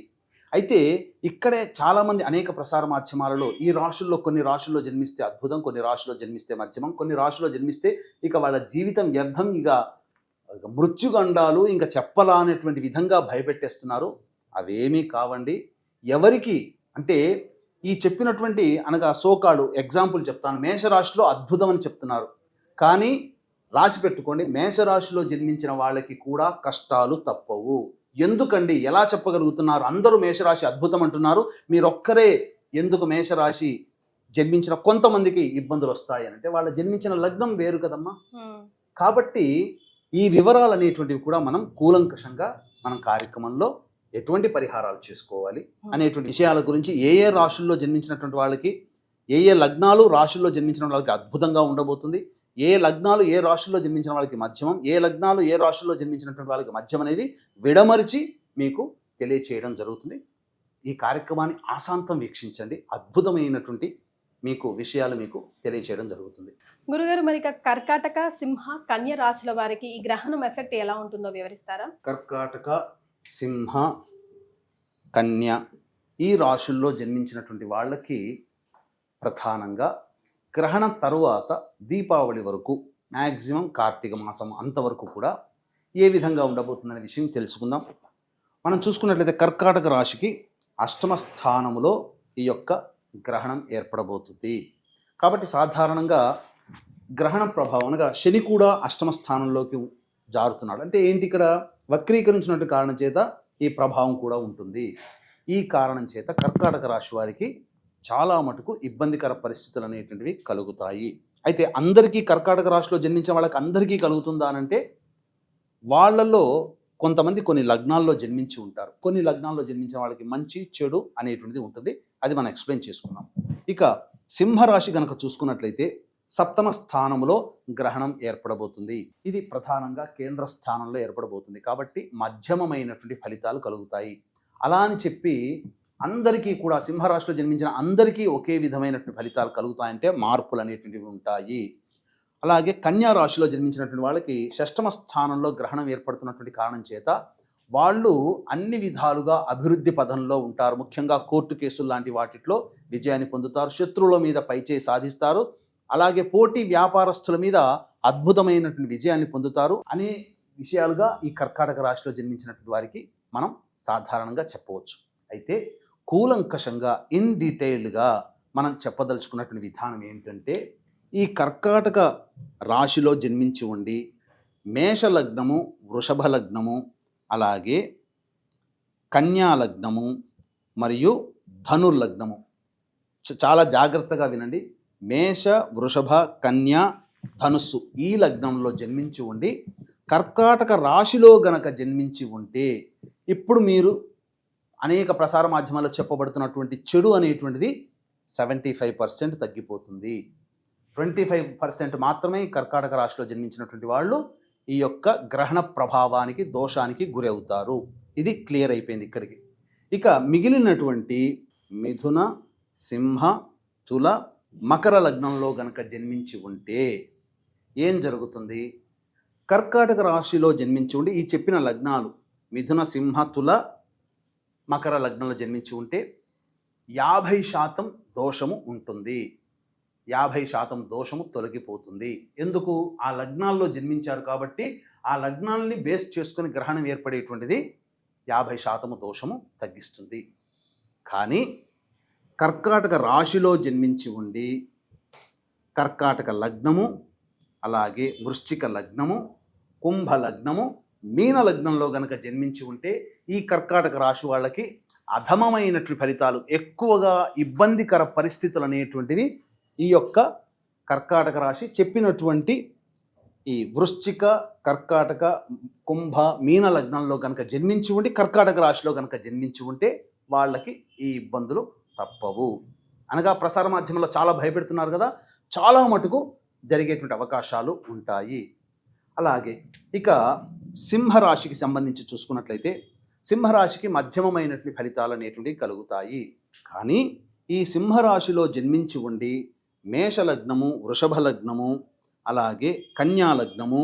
అయితే ఇక్కడే చాలామంది అనేక ప్రసార మాధ్యమాలలో ఈ రాశుల్లో కొన్ని రాశుల్లో జన్మిస్తే అద్భుతం, కొన్ని రాశుల్లో జన్మిస్తే మధ్యమం, కొన్ని రాశుల్లో జన్మిస్తే ఇక వాళ్ళ జీవితం వ్యర్థం, ఇక మృత్యుగండాలు ఇంకా చెప్పలా అనేటువంటి విధంగా భయపెట్టేస్తున్నారు. అవేమీ కావండి. ఎవరికి అంటే ఈ చెప్పినటువంటి అనగా సోకాడు ఎగ్జాంపుల్ చెప్తాను, మేషరాశిలో అద్భుతం అని చెప్తున్నారు, కానీ రాసి పెట్టుకోండి మేషరాశిలో జన్మించిన వాళ్ళకి కూడా కష్టాలు తప్పవు. ఎందుకండి, ఎలా చెప్పగలుగుతున్నారు? అందరూ మేషరాశి అద్భుతం అంటున్నారు, మీరొక్కరే ఎందుకు మేషరాశి జన్మించిన కొంతమందికి ఇబ్బందులు వస్తాయి అంటే వాళ్ళ జన్మించిన లగ్నం వేరు కదమ్మా. కాబట్టి ఈ వివరాలు అనేటువంటివి కూడా మనం కూలంకషంగా మనం కార్యక్రమంలో ఎటువంటి పరిహారాలు చేసుకోవాలి అనేటువంటి విషయాల గురించి, ఏ ఏ రాశుల్లో జన్మించినటువంటి వాళ్ళకి, ఏ ఏ లగ్నాలు రాశుల్లో జన్మించిన వాళ్ళకి అద్భుతంగా ఉండబోతుంది, ఏ లగ్నాలు ఏ రాశుల్లో జన్మించిన వాళ్ళకి మధ్యమం, ఏ లగ్నాలు ఏ రాశుల్లో జన్మించినటువంటి వాళ్ళకి మధ్యం అనేది విడమరిచి మీకు తెలియచేయడం జరుగుతుంది. ఈ కార్యక్రమాన్ని ఆశాంతం వీక్షించండి, అద్భుతమైనటువంటి మీకు విషయాలు మీకు తెలియచేయడం జరుగుతుంది. గురుగారు, మరి కర్కాటక, సింహ, కన్య రాశుల వారికి ఈ గ్రహణం ఎఫెక్ట్ ఎలా ఉంటుందో వివరిస్తారా? కర్కాటక, సింహ, కన్య ఈ రాశుల్లో జన్మించినటువంటి వాళ్ళకి ప్రధానంగా గ్రహణం తరువాత దీపావళి వరకు మ్యాక్సిమం కార్తీక మాసం అంతవరకు కూడా ఏ విధంగా ఉండబోతుందనే విషయం తెలుసుకుందాం. మనం చూసుకున్నట్లయితే కర్కాటక రాశికి 8వ స్థానములో ఈ యొక్క గ్రహణం ఏర్పడబోతుంది. కాబట్టి సాధారణంగా గ్రహణ ప్రభావం అనగా శని కూడా 8వ స్థానంలోకి జారుతున్నాడు. అంటే ఏంటి, ఇక్కడ వక్రీకరించినట్టు కారణం చేత ఈ ప్రభావం కూడా ఉంటుంది. ఈ కారణం చేత కర్కాటక రాశి వారికి చాలా మటుకు ఇబ్బందికర పరిస్థితులు అనేటువంటివి కలుగుతాయి. అయితే అందరికీ కర్కాటక రాశిలో జన్మించిన వాళ్ళకి అందరికీ కలుగుతుందా అంటే వాళ్ళల్లో కొంతమంది కొన్ని లగ్నాల్లో జన్మించి ఉంటారు, కొన్ని లగ్నాల్లో జన్మించిన వాళ్ళకి మంచి చెడు అనేటువంటిది ఉంటుంది. అది మనం ఎక్స్ప్లెయిన్ చేసుకున్నాం. ఇక సింహరాశి కనుక చూసుకున్నట్లయితే 7వ స్థానంలో గ్రహణం ఏర్పడబోతుంది. ఇది ప్రధానంగా కేంద్ర స్థానంలో ఏర్పడబోతుంది. కాబట్టి మధ్యమమైనటువంటి ఫలితాలు కలుగుతాయి. అలా అని చెప్పి అందరికీ కూడా సింహరాశిలో జన్మించిన అందరికీ ఒకే విధమైనటువంటి ఫలితాలు కలుగుతాయంటే మార్పులు అనేటువంటివి ఉంటాయి. అలాగే కన్యా రాశిలో జన్మించినటువంటి వాళ్ళకి 6వ స్థానంలో గ్రహణం ఏర్పడుతున్నటువంటి కారణం చేత వాళ్ళు అన్ని విధాలుగా అభివృద్ధి పదంలో ఉంటారు. ముఖ్యంగా కోర్టు కేసులు లాంటి వాటిలో విజయాన్ని పొందుతారు, శత్రువుల మీద పైచేయి సాధిస్తారు, అలాగే పోటీ వ్యాపారస్తుల మీద అద్భుతమైనటువంటి విజయాన్ని పొందుతారు అనే విషయాలుగా ఈ కర్కాటక రాశిలో జన్మించినటువంటి వారికి మనం సాధారణంగా చెప్పవచ్చు. అయితే కూలంకషంగా ఇన్ డీటెయిల్డ్గా మనం చెప్పదలుచుకున్నటువంటి విధానం ఏమిటంటే, ఈ కర్కాటక రాశిలో జన్మించి ఉండి మేష లగ్నము, వృషభ లగ్నము, అలాగే కన్యా లగ్నము మరియు ధనుర్లగ్నము, చాలా జాగ్రత్తగా వినండి. మేష, వృషభ, కన్య, ధనుస్సు ఈ లగ్నంలో జన్మించి ఉండి కర్కాటక రాశిలో గనక జన్మించి ఉంటే ఇప్పుడు మీరు అనేక ప్రసార మాధ్యమాల్లో చెప్పబడుతున్నటువంటి చెడు అనేటువంటిది 75% తగ్గిపోతుంది. 25% మాత్రమే కర్కాటక రాశిలో జన్మించినటువంటి వాళ్ళు ఈ యొక్క గ్రహణ ప్రభావానికి, దోషానికి గురవుతారు. ఇది క్లియర్ అయిపోయింది ఇక్కడికి. ఇక మిగిలినటువంటి మిథున, సింహ, తుల, మకర లగ్నంలో గనక జన్మించి ఉంటే ఏం జరుగుతుంది? కర్కాటక రాశిలో జన్మించి ఉండి ఈ చెప్పిన లగ్నాలు మిథున, సింహ, తుల, మకర లగ్నంలో జన్మించి ఉంటే 50% దోషము ఉంటుంది. 50% దోషము తొలగిపోతుంది. ఎందుకు? ఆ లగ్నాల్లో జన్మించారు కాబట్టి ఆ లగ్నాల్ని బేస్ చేసుకుని గ్రహణం ఏర్పడేటువంటిది 50% దోషము తగ్గిస్తుంది. కానీ కర్కాటక రాశిలో జన్మించి ఉండి కర్కాటక లగ్నము, అలాగే వృశ్చిక లగ్నము, కుంభ లగ్నము, మీన లగ్నంలో గనక జన్మించి ఉంటే ఈ కర్కాటక రాశి వాళ్ళకి అధమమైనటువంటి ఫలితాలు, ఎక్కువగా ఇబ్బందికర పరిస్థితులు అనేటువంటివి ఈ యొక్క కర్కాటక రాశి చెప్పినటువంటి ఈ వృశ్చిక, కర్కాటక, కుంభ, మీన లగ్నంలో కనుక జన్మించి ఉండి కర్కాటక రాశిలో కనుక జన్మించి ఉంటే వాళ్ళకి ఈ ఇబ్బందులు తప్పవు. అనగా ప్రసార మాధ్యమంలో చాలా భయపెడుతున్నారు కదా, చాలా మటుకు జరిగేటువంటి అవకాశాలు ఉంటాయి. అలాగే ఇక సింహరాశికి సంబంధించి చూసుకున్నట్లయితే సింహరాశికి మధ్యమమైనటువంటి ఫలితాలు అనేటువంటివి కలుగుతాయి. కానీ ఈ సింహరాశిలో జన్మించి ఉండి మేషలగ్నము, వృషభ లగ్నము, అలాగే కన్యా లగ్నము,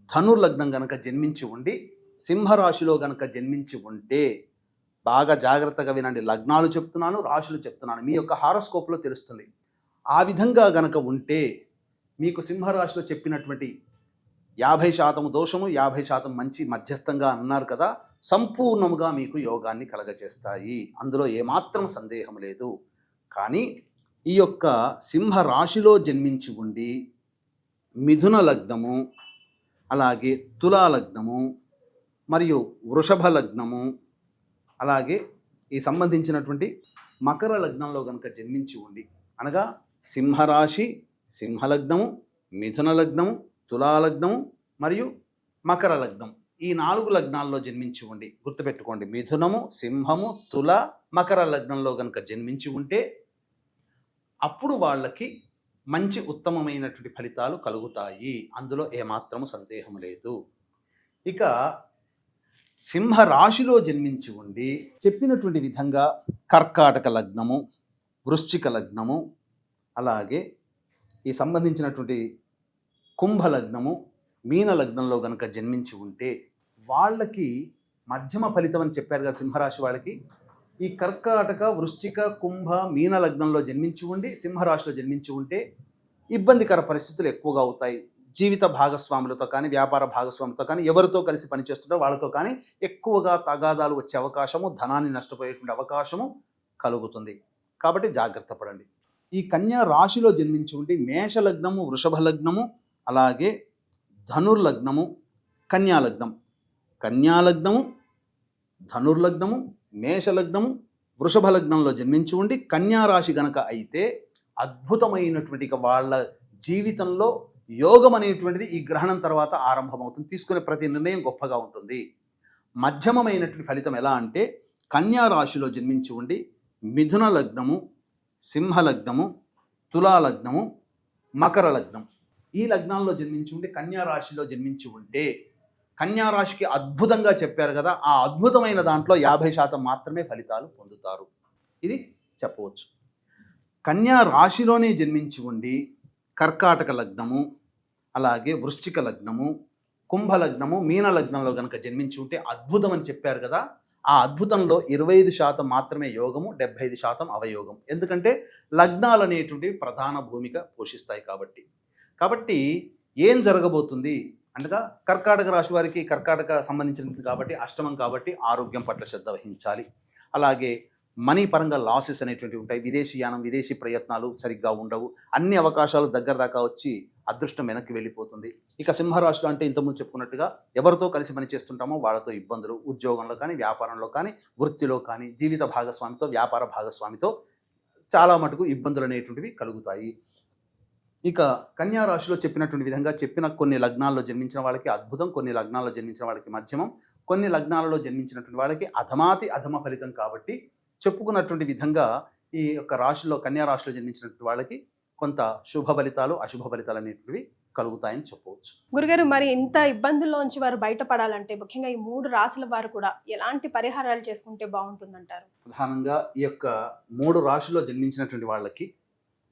ధనుర్లగ్నం గనక జన్మించి ఉండి సింహరాశిలో గనక జన్మించి ఉంటే, బాగా జాగ్రత్తగా వినండి, లగ్నాలు చెప్తున్నాను, రాశులు చెప్తున్నాను, మీ యొక్క హారోస్కోప్లో తెలుస్తుంది. ఆ విధంగా గనక ఉంటే మీకు సింహరాశిలో చెప్పినటువంటి 50% దోషము, 50% మంచి మధ్యస్థంగా అన్నారు కదా, సంపూర్ణముగా మీకు యోగాన్ని కలగచేస్తాయి. అందులో ఏమాత్రం సందేహం లేదు. కానీ ఈ యొక్క సింహరాశిలో జన్మించి ఉండి మిథున లగ్నము, అలాగే తులా లగ్నము మరియు వృషభ లగ్నము, అలాగే ఈ సంబంధించినటువంటి మకర లగ్నంలో కనుక జన్మించి ఉండి, అనగా సింహరాశి, సింహలగ్నము, మిథున లగ్నము, తులా లగ్నము మరియు మకర లగ్నం, ఈ 4 లగ్నాల్లో జన్మించి ఉండి, గుర్తుపెట్టుకోండి, మిథునము, సింహము, తుల, మకర లగ్నంలో కనుక జన్మించి ఉంటే అప్పుడు వాళ్ళకి మంచి ఉత్తమమైనటువంటి ఫలితాలు కలుగుతాయి. అందులో ఏమాత్రము సందేహం లేదు. ఇక సింహరాశిలో జన్మించి ఉండి చెప్పినటువంటి విధంగా కర్కాటక లగ్నము, వృశ్చిక లగ్నము, అలాగే ఈ సంబంధించినటువంటి కుంభ లగ్నము, మీన లగ్నంలో కనుక జన్మించి ఉంటే వాళ్ళకి మధ్యమ ఫలితం అని చెప్పారు కదా సింహరాశి వాళ్ళకి. ఈ కర్కాటక, వృశ్చిక, కుంభ, మీన లగ్నంలో జన్మించి ఉండి సింహరాశిలో జన్మించి ఉంటే ఇబ్బందికర పరిస్థితులు ఎక్కువగా అవుతాయి. జీవిత భాగస్వాములతో కానీ, వ్యాపార భాగస్వాములతో కానీ, ఎవరితో కలిసి పనిచేస్తుంటారో వాళ్ళతో కానీ ఎక్కువగా తగాదాలు వచ్చే అవకాశము, ధనాన్ని నష్టపోయేటువంటి అవకాశము కలుగుతుంది. కాబట్టి జాగ్రత్త పడండి. ఈ కన్యా రాశిలో జన్మించి ఉండి మేష లగ్నము, వృషభ లగ్నము, అలాగే ధనుర్లగ్నము, కన్యా లగ్నం, కన్యా లగ్నము, ధనుర్లగ్నము, మేషలగ్నము, వృషభ లగ్నంలో జన్మించి ఉండి కన్యా రాశి గనక అయితే అద్భుతమైనటువంటి వాళ్ళ జీవితంలో యోగం అనేటువంటిది ఈ గ్రహణం తర్వాత ఆరంభమవుతుంది. తీసుకునే ప్రతి నిర్ణయం గొప్పగా ఉంటుంది. మధ్యమమైనటువంటి ఫలితం ఎలా అంటే కన్యా రాశిలో జన్మించి ఉండి మిథున లగ్నము, సింహ లగ్నము, తులా లగ్నము, మకర లగ్నం, ఈ లగ్నాల్లో జన్మించి ఉండి కన్యా రాశిలో జన్మించి ఉంటే కన్యా రాశికి అద్భుతంగా చెప్పారు కదా, ఆ అద్భుతమైన దాంట్లో 50% మాత్రమే ఫలితాలు పొందుతారు. ఇది చెప్పవచ్చు. కన్యా రాశిలోనే జన్మించి ఉండి కర్కాటక లగ్నము, అలాగే వృశ్చిక లగ్నము, కుంభ లగ్నము, మీన లగ్నంలో కనుక జన్మించి ఉంటే అద్భుతం అని చెప్పారు కదా, ఆ అద్భుతంలో 25% మాత్రమే యోగము, 75% అవయోగం. ఎందుకంటే లగ్నాలు అనేటువంటివి ప్రధాన భూమిక పోషిస్తాయి కాబట్టి ఏం జరగబోతుంది అనగా కర్కాటక రాశి వారికి కర్కాటక సంబంధించినది కాబట్టి అష్టమం కాబట్టి ఆరోగ్యం పట్ల శ్రద్ధ వహించాలి. అలాగే మనీ పరంగా లాసెస్ అనేటువంటివి ఉంటాయి. విదేశీయానం, విదేశీ ప్రయత్నాలు సరిగ్గా ఉండవు. అన్ని అవకాశాలు దగ్గర దాకా వచ్చి అదృష్టం వెనక్కి వెళ్ళిపోతుంది. ఇక సింహరాశిలో అంటే ఇంతకుముందు చెప్పుకున్నట్టుగా ఎవరితో కలిసి పని చేస్తుంటామో వాళ్ళతో ఇబ్బందులు, ఉద్యోగంలో కానీ, వ్యాపారంలో కానీ, వృత్తిలో కానీ, జీవిత భాగస్వామితో, వ్యాపార భాగస్వామితో చాలా మటుకు ఇబ్బందులు అనేటువంటివి కలుగుతాయి. ఇక కన్యా రాశిలో చెప్పినటువంటి విధంగా చెప్పిన కొన్ని లగ్నాల్లో జన్మించిన వాళ్ళకి అద్భుతం, కొన్ని లగ్నాల్లో జన్మించిన వాళ్ళకి మధ్యమం, కొన్ని లగ్నాలలో జన్మించినటువంటి వాళ్ళకి అధమాతి అధమ ఫలితం. కాబట్టి చెప్పుకున్నటువంటి విధంగా ఈ యొక్క రాశిలో కన్యా రాశిలో జన్మించినటువంటి వాళ్ళకి కొంత శుభ ఫలితాలు, అశుభ ఫలితాలు అనేటివి కలుగుతాయని చెప్పవచ్చు. గురుగారు, మరి ఇంత ఇబ్బందుల్లోంచి వారు బయటపడాలంటే ముఖ్యంగా ఈ 3 రాశుల వారు కూడా ఎలాంటి పరిహారాలు చేసుకుంటే బాగుంటుందంటారు? ప్రధానంగా ఈ యొక్క 3 రాశిలో జన్మించినటువంటి వాళ్ళకి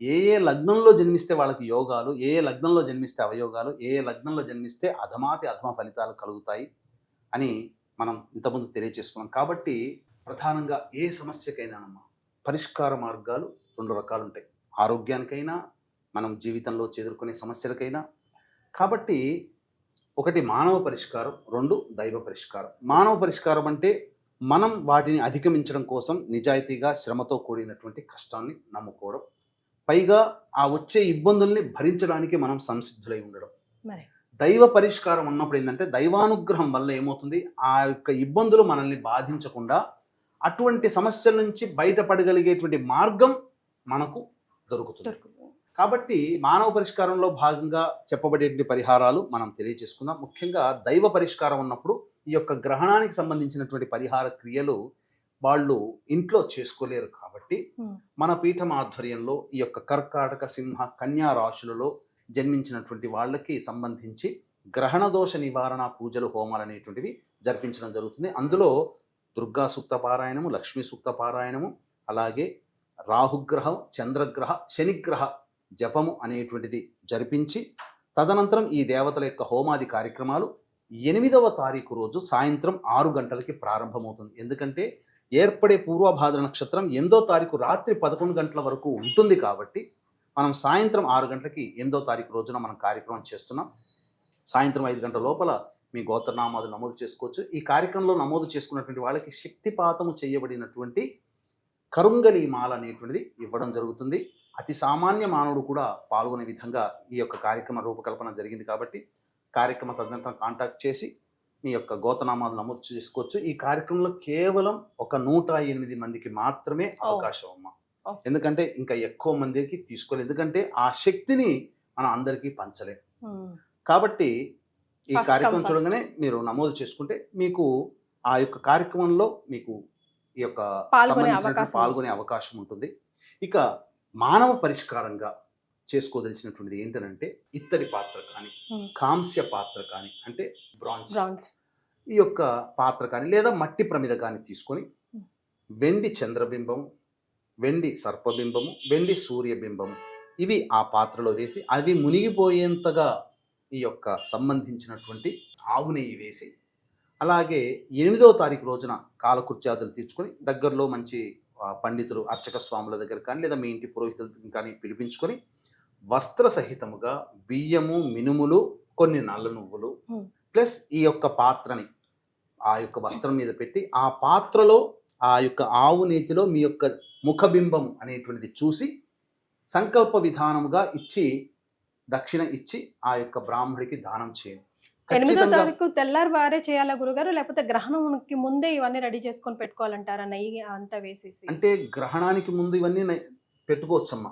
ఏ ఏ లగ్నంలో జన్మిస్తే వాళ్ళకి యోగాలు, ఏ ఏ లగ్నంలో జన్మిస్తే అవయోగాలు, ఏ ఏ లగ్నంలో జన్మిస్తే అధమాతి అధమ ఫలితాలు కలుగుతాయి అని మనం ఇంతకుముందు తెలియజేసుకున్నాం. కాబట్టి ప్రధానంగా ఏ సమస్యకైనా పరిష్కార మార్గాలు 2 రకాలు ఉంటాయి. ఆరోగ్యానికైనా, మనం జీవితంలో ఎదుర్కొనే సమస్యలకైనా. కాబట్టి 1 మానవ పరిష్కారం, 2 దైవ పరిష్కారం. మానవ పరిష్కారం అంటే మనం వాటిని అధిగమించడం కోసం నిజాయితీగా శ్రమతో కూడినటువంటి కష్టాన్ని నమ్ముకోవడం, పైగా ఆ వచ్చే ఇబ్బందుల్ని భరించడానికి మనం సంసిద్ధులై ఉండడం. మరి దైవ పరిష్కారం ఉన్నప్పుడు ఏంటంటే దైవానుగ్రహం వల్ల ఏమవుతుంది, ఆ యొక్క ఇబ్బందులు మనల్ని బాధించకుండా అటువంటి సమస్యల నుంచి బయటపడగలిగేటువంటి మార్గం మనకు దొరుకుతుంది. కాబట్టి మానవ పరిష్కారంలో భాగంగా చెప్పబడేటువంటి పరిహారాలు మనం తెలియజేసుకుందాం. ముఖ్యంగా దైవ పరిష్కారం ఉన్నప్పుడు ఈ యొక్క గ్రహణానికి సంబంధించినటువంటి పరిహార క్రియలు వాళ్ళు ఇంట్లో చేసుకోలేరు. కాబట్టి మన పీఠం ఆధ్వర్యంలో ఈ యొక్క కర్కాటక, సింహ, కన్యా రాశులలో జన్మించినటువంటి వాళ్ళకి సంబంధించి గ్రహణ దోష నివారణ పూజలు, హోమాలు అనేటువంటివి జరిపించడం జరుగుతుంది. అందులో దుర్గా సూక్త పారాయణము, లక్ష్మీ సూక్త పారాయణము, అలాగే రాహుగ్రహం, చంద్రగ్రహ, శనిగ్రహ జపము అనేటువంటిది జరిపించి తదనంతరం ఈ దేవతల యొక్క హోమాది కార్యక్రమాలు 8వ తారీఖు రోజు సాయంత్రం 6 గంటలకి ప్రారంభమవుతుంది. ఎందుకంటే ఏర్పడే పూర్వభాద్ర నక్షత్రం 8వ తారీఖు రాత్రి 11 గంటల వరకు ఉంటుంది. కాబట్టి మనం సాయంత్రం 6 గంటలకి 8వ తారీఖు రోజున మనం కార్యక్రమం చేస్తున్నాం. సాయంత్రం 5 గంటల లోపల మీ గోత్రనామాలు నమోదు చేసుకోవచ్చు. ఈ కార్యక్రమంలో నమోదు చేసుకున్నటువంటి వాళ్ళకి శక్తిపాతము చేయబడినటువంటి కరుంగలి మాల అనేటువంటిది ఇవ్వడం జరుగుతుంది. అతి సామాన్య మానవుడు కూడా పాల్గొనే విధంగా ఈ యొక్క కార్యక్రమ రూపకల్పన జరిగింది. కాబట్టి కార్యక్రమ తదనంతరం కాంటాక్ట్ చేసి మీ యొక్క గోత్రనామాలు నమోదు చేసుకోవచ్చు. ఈ కార్యక్రమంలో కేవలం ఒక 108 మందికి మాత్రమే అవకాశం అమ్మ. ఎందుకంటే ఇంకా ఎక్కువ మందికి తీసుకోలేదు, ఎందుకంటే ఆ శక్తిని మనం అందరికీ పంచలేం. కాబట్టి ఈ కార్యక్రమం చూడగానే మీరు నమోదు చేసుకుంటే మీకు ఆ యొక్క కార్యక్రమంలో మీకు ఈ యొక్క పాల్గొనే అవకాశం ఉంటుంది. ఇక మానవ పరిష్కారంగా చేసుకోదలిచినటువంటిది ఏంటంటే ఇత్తడి పాత్ర కానీ, కాంస్య పాత్ర కానీ, అంటే బ్రాంజ్ ఈ యొక్క పాత్ర కానీ, లేదా మట్టి ప్రమిద కానీ తీసుకొని వెండి చంద్రబింబము, వెండి సర్పబింబము, వెండి సూర్యబింబము ఇవి ఆ పాత్రలో వేసి అవి మునిగిపోయేంతగా ఈ యొక్క సంబంధించినటువంటి ఆవు నెయ్యి వేసి, అలాగే 8వ తారీఖు రోజున కాలకృత్యాదులు తీర్చుకొని దగ్గరలో మంచి పండితులు, అర్చక స్వాముల దగ్గర కానీ, లేదా మీ ఇంటి పురోహితులను కానీ పిలిపించుకొని వస్త్ర సహితముగా బియ్యము, మినుములు, కొన్ని నల్ల నువ్వులు ప్లస్ ఈ యొక్క పాత్రని ఆ యొక్క వస్త్రం మీద పెట్టి ఆ పాత్రలో ఆ యొక్క ఆవు నేతిలో మీ యొక్క ముఖబింబం అనేటువంటిది చూసి సంకల్ప విధానముగా ఇచ్చి దక్షిణ ఇచ్చి ఆ యొక్క బ్రాహ్మడికి దానం చేయండి. 8వ తారీఖు తెల్లారి వారే చేయాలా గురుగారు, లేకపోతే గ్రహణంకి ముందే ఇవన్నీ రెడీ చేసుకొని పెట్టుకోవాలంటారా? నెయ్యి అంతా వేసేసి అంటే గ్రహణానికి ముందు ఇవన్నీ పెట్టుకోవచ్చమ్మా,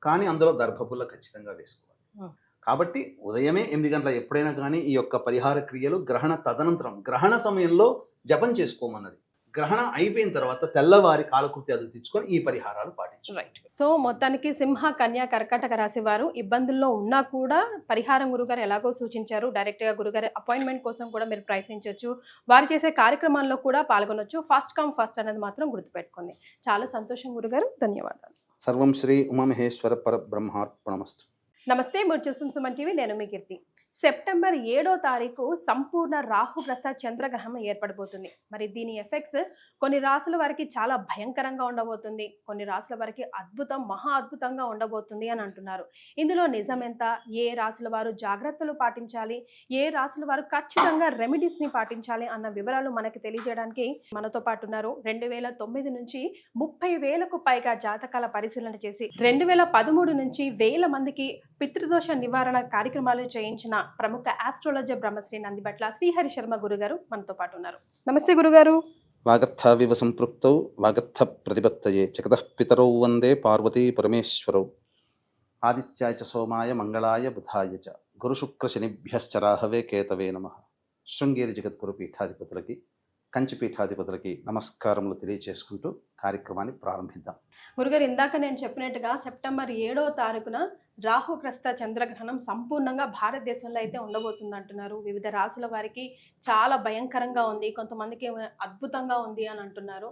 కానీ అందులో దర్భపుల్ల ఖచ్చితంగా వేసుకోవాలి. కాబట్టి ఉదయమే 8 గంటల ఎప్పుడైనా కానీ ఈ యొక్క పరిహార క్రియలు గ్రహణ తదనంతరం, గ్రహణ సమయంలో జపం చేసుకోమన్నది. గ్రహణం అయిపోయిన తర్వాత తెల్లవారి కాలకృత్యాదులు తెచ్చుకొని ఈ పరిహారాలు పాటించు. రైట్. సో మొత్తానికి సింహ, కన్యా, కర్కాటక రాశి వారు ఇబ్బందుల్లో ఉన్నా కూడా పరిహారం గురుగారు ఎలాగో సూచించారు. డైరెక్ట్గా గురుగారు అపాయింట్మెంట్ కోసం కూడా మీరు ప్రయత్నించవచ్చు. వారు చేసే కార్యక్రమాల్లో కూడా పాల్గొనవచ్చు. ఫస్ట్ కమ్ ఫస్ట్ అనేది మాత్రం గుర్తుపెట్టుకోండి. చాలా సంతోషం గురుగారు, ధన్యవాదాలు. సర్వం శ్రీ ఉమామహేశ్వర పరబ్రహ్మార్పణమస్తు. నమస్తే, మీరు చూస్తున్న సుమన్ టీవీ, నేను మీ కీర్తి. సెప్టెంబర్ 7వ తారీఖు సంపూర్ణ రాహుగ్రస్త చంద్రగ్రహణం ఏర్పడబోతుంది. మరి దీని ఎఫెక్ట్స్ కొన్ని రాసుల వారికి చాలా భయంకరంగా ఉండబోతుంది, కొన్ని రాసుల వారికి అద్భుతం, మహా అద్భుతంగా ఉండబోతుంది అని అంటున్నారు. ఇందులో నిజమెంత, ఏ రాసుల వారు జాగ్రత్తలు పాటించాలి, ఏ రాసుల వారు ఖచ్చితంగా రెమెడీస్ని పాటించాలి అన్న వివరాలు మనకి తెలియజేయడానికి మనతో పాటు ఉన్నారు. 2009 నుంచి 30,000కు పైగా జాతకాల పరిశీలన చేసి 2013 నుంచి 1000 మందికి పితృదోష నివారణ కార్యక్రమాలు చేయించిన ప్రముఖ ఆస్ట్రాలజర్ బ్రహ్మశ్రీ నందిబట్ల శ్రీహరి శర్మ గురుగారు మనతో పాటు ఉన్నారు. నమస్తే గురుగారు. వాగర్థావివ సంపృక్తౌ వాగర్థ ప్రతిపత్తయే జగతః పితరౌ వందే పార్వతీ పరమేశ్వరౌ. ఆదిత్యాయ చ సోమాయ మంగళాయ బుధాయ చ గురుశుక్ర శనిభ్యశ్చ రాహవే కేతవే నమః. శృంగేరి జగద్గురు పీఠాధిపతులకి, కంచి పీఠాధిపతులకి నమస్కారములు తెలియచేసుకుంటూ కార్యక్రమాన్ని ప్రారంభిద్దాం. గురుగారు, ఇందాక నేను చెప్పినట్టుగా సెప్టెంబర్ 7వ తారీఖున రాహుగ్రస్త చంద్రగ్రహణం సంపూర్ణంగా భారతదేశంలో అయితే ఉండబోతుంది అంటున్నారు. వివిధ రాసుల వారికి చాలా భయంకరంగా ఉంది, కొంతమందికి అద్భుతంగా ఉంది అని అంటున్నారు.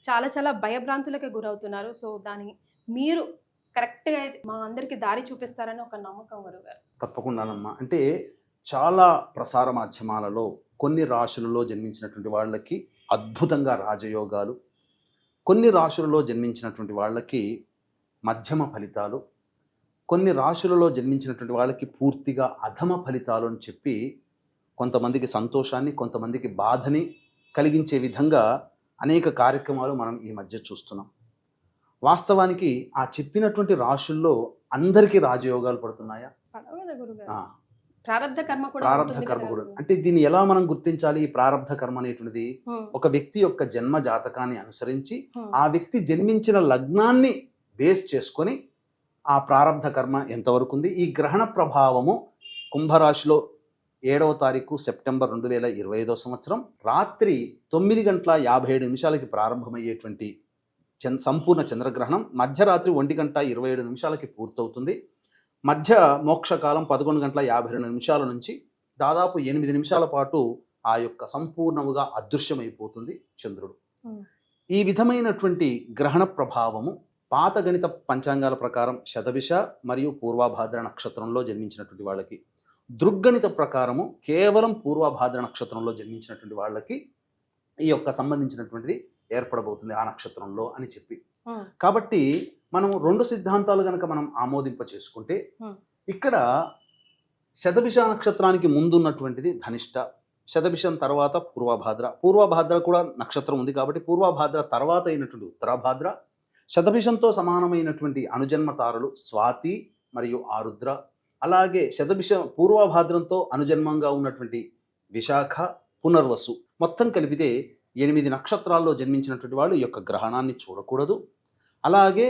చాలా చాలా భయభ్రాంతులకి గురవుతున్నారు. సో దాని మీరు కరెక్ట్గా మా అందరికీ దారి చూపిస్తారని ఒక నమ్మకం గురుగారు. తప్పకుండానమ్మా. అంటే చాలా ప్రసార మాధ్యమాలలో కొన్ని రాశులలో జన్మించినటువంటి వాళ్ళకి అద్భుతంగా రాజయోగాలు, కొన్ని రాశులలో జన్మించినటువంటి వాళ్ళకి మధ్యమ ఫలితాలు, కొన్ని రాశులలో జన్మించినటువంటి వాళ్ళకి పూర్తిగా అధమ ఫలితాలు అని చెప్పి కొంతమందికి సంతోషాన్ని, కొంతమందికి బాధని కలిగించే విధంగా అనేక కార్యక్రమాలు మనం ఈ మధ్య చూస్తున్నాం. వాస్తవానికి ఆ చెప్పినటువంటి రాశుల్లో అందరికీ రాజయోగాలు పడుతున్నాయా? పడవు కదా గురుగారు. ఆ, ప్రారబ్ధ కర్మ కూడా ప్రారబ్ధ ఉంటుంది కర్మ కదా కూడా. గురుగారు. అంటే దీన్ని ఎలా మనం గుర్తించాలి? ఈ ప్రారబ్ధ కర్మ అనేటువంటిది హ్మ్. ఒక వ్యక్తి యొక్క జన్మ జాతకాన్ని అనుసరించి హ్మ్. ఆ వ్యక్తి జన్మించిన లగ్నాన్ని బేస్ చేసుకొని ఆ ప్రారబ్ధ కర్మ ఎంతవరకు ఉంది. ఈ గ్రహణ ప్రభావము కుంభరాశిలో 7వ తారీఖు సెప్టెంబర్ 2025 సంవత్సరం రాత్రి 9:57 ప్రారంభమయ్యేటువంటి సంపూర్ణ చంద్రగ్రహణం మధ్యరాత్రి 1:27 పూర్తవుతుంది. మధ్య మోక్షకాలం 11:52 నుంచి దాదాపు 8 నిమిషాల పాటు ఆ యొక్క సంపూర్ణముగా అదృశ్యమైపోతుంది చంద్రుడు. ఈ విధమైనటువంటి గ్రహణ ప్రభావము పాత గణిత పంచాంగాల ప్రకారం శతభిష మరియు పూర్వభాద్ర నక్షత్రంలో జన్మించినటువంటి వాళ్ళకి, దృగ్గణిత ప్రకారము కేవలం పూర్వభాద్ర నక్షత్రంలో జన్మించినటువంటి వాళ్ళకి ఈ యొక్క సంబంధించినటువంటిది ఏర్పడబోతుంది ఆ నక్షత్రంలో అని చెప్పి. కాబట్టి మనం 2 సిద్ధాంతాలు కనుక మనం ఆమోదింప చేసుకుంటే ఇక్కడ శతభిష నక్షత్రానికి ముందున్నటువంటిది ధనిష్ట, శతభిషం తర్వాత పూర్వభాద్ర కూడా నక్షత్రం ఉంది కాబట్టి పూర్వభాద్ర తర్వాత అయినటువంటి ఉత్తరాభాద్ర, శతభిషంతో సమానమైనటువంటి అనుజన్మ తారలు స్వాతి మరియు ఆరుద్ర, అలాగే పూర్వభాద్రంతో అనుజన్మంగా ఉన్నటువంటి విశాఖ, పునర్వసు, మొత్తం కలిపితే 8 నక్షత్రాల్లో జన్మించినటువంటి వాళ్ళు ఈ యొక్క గ్రహణాన్ని చూడకూడదు. అలాగే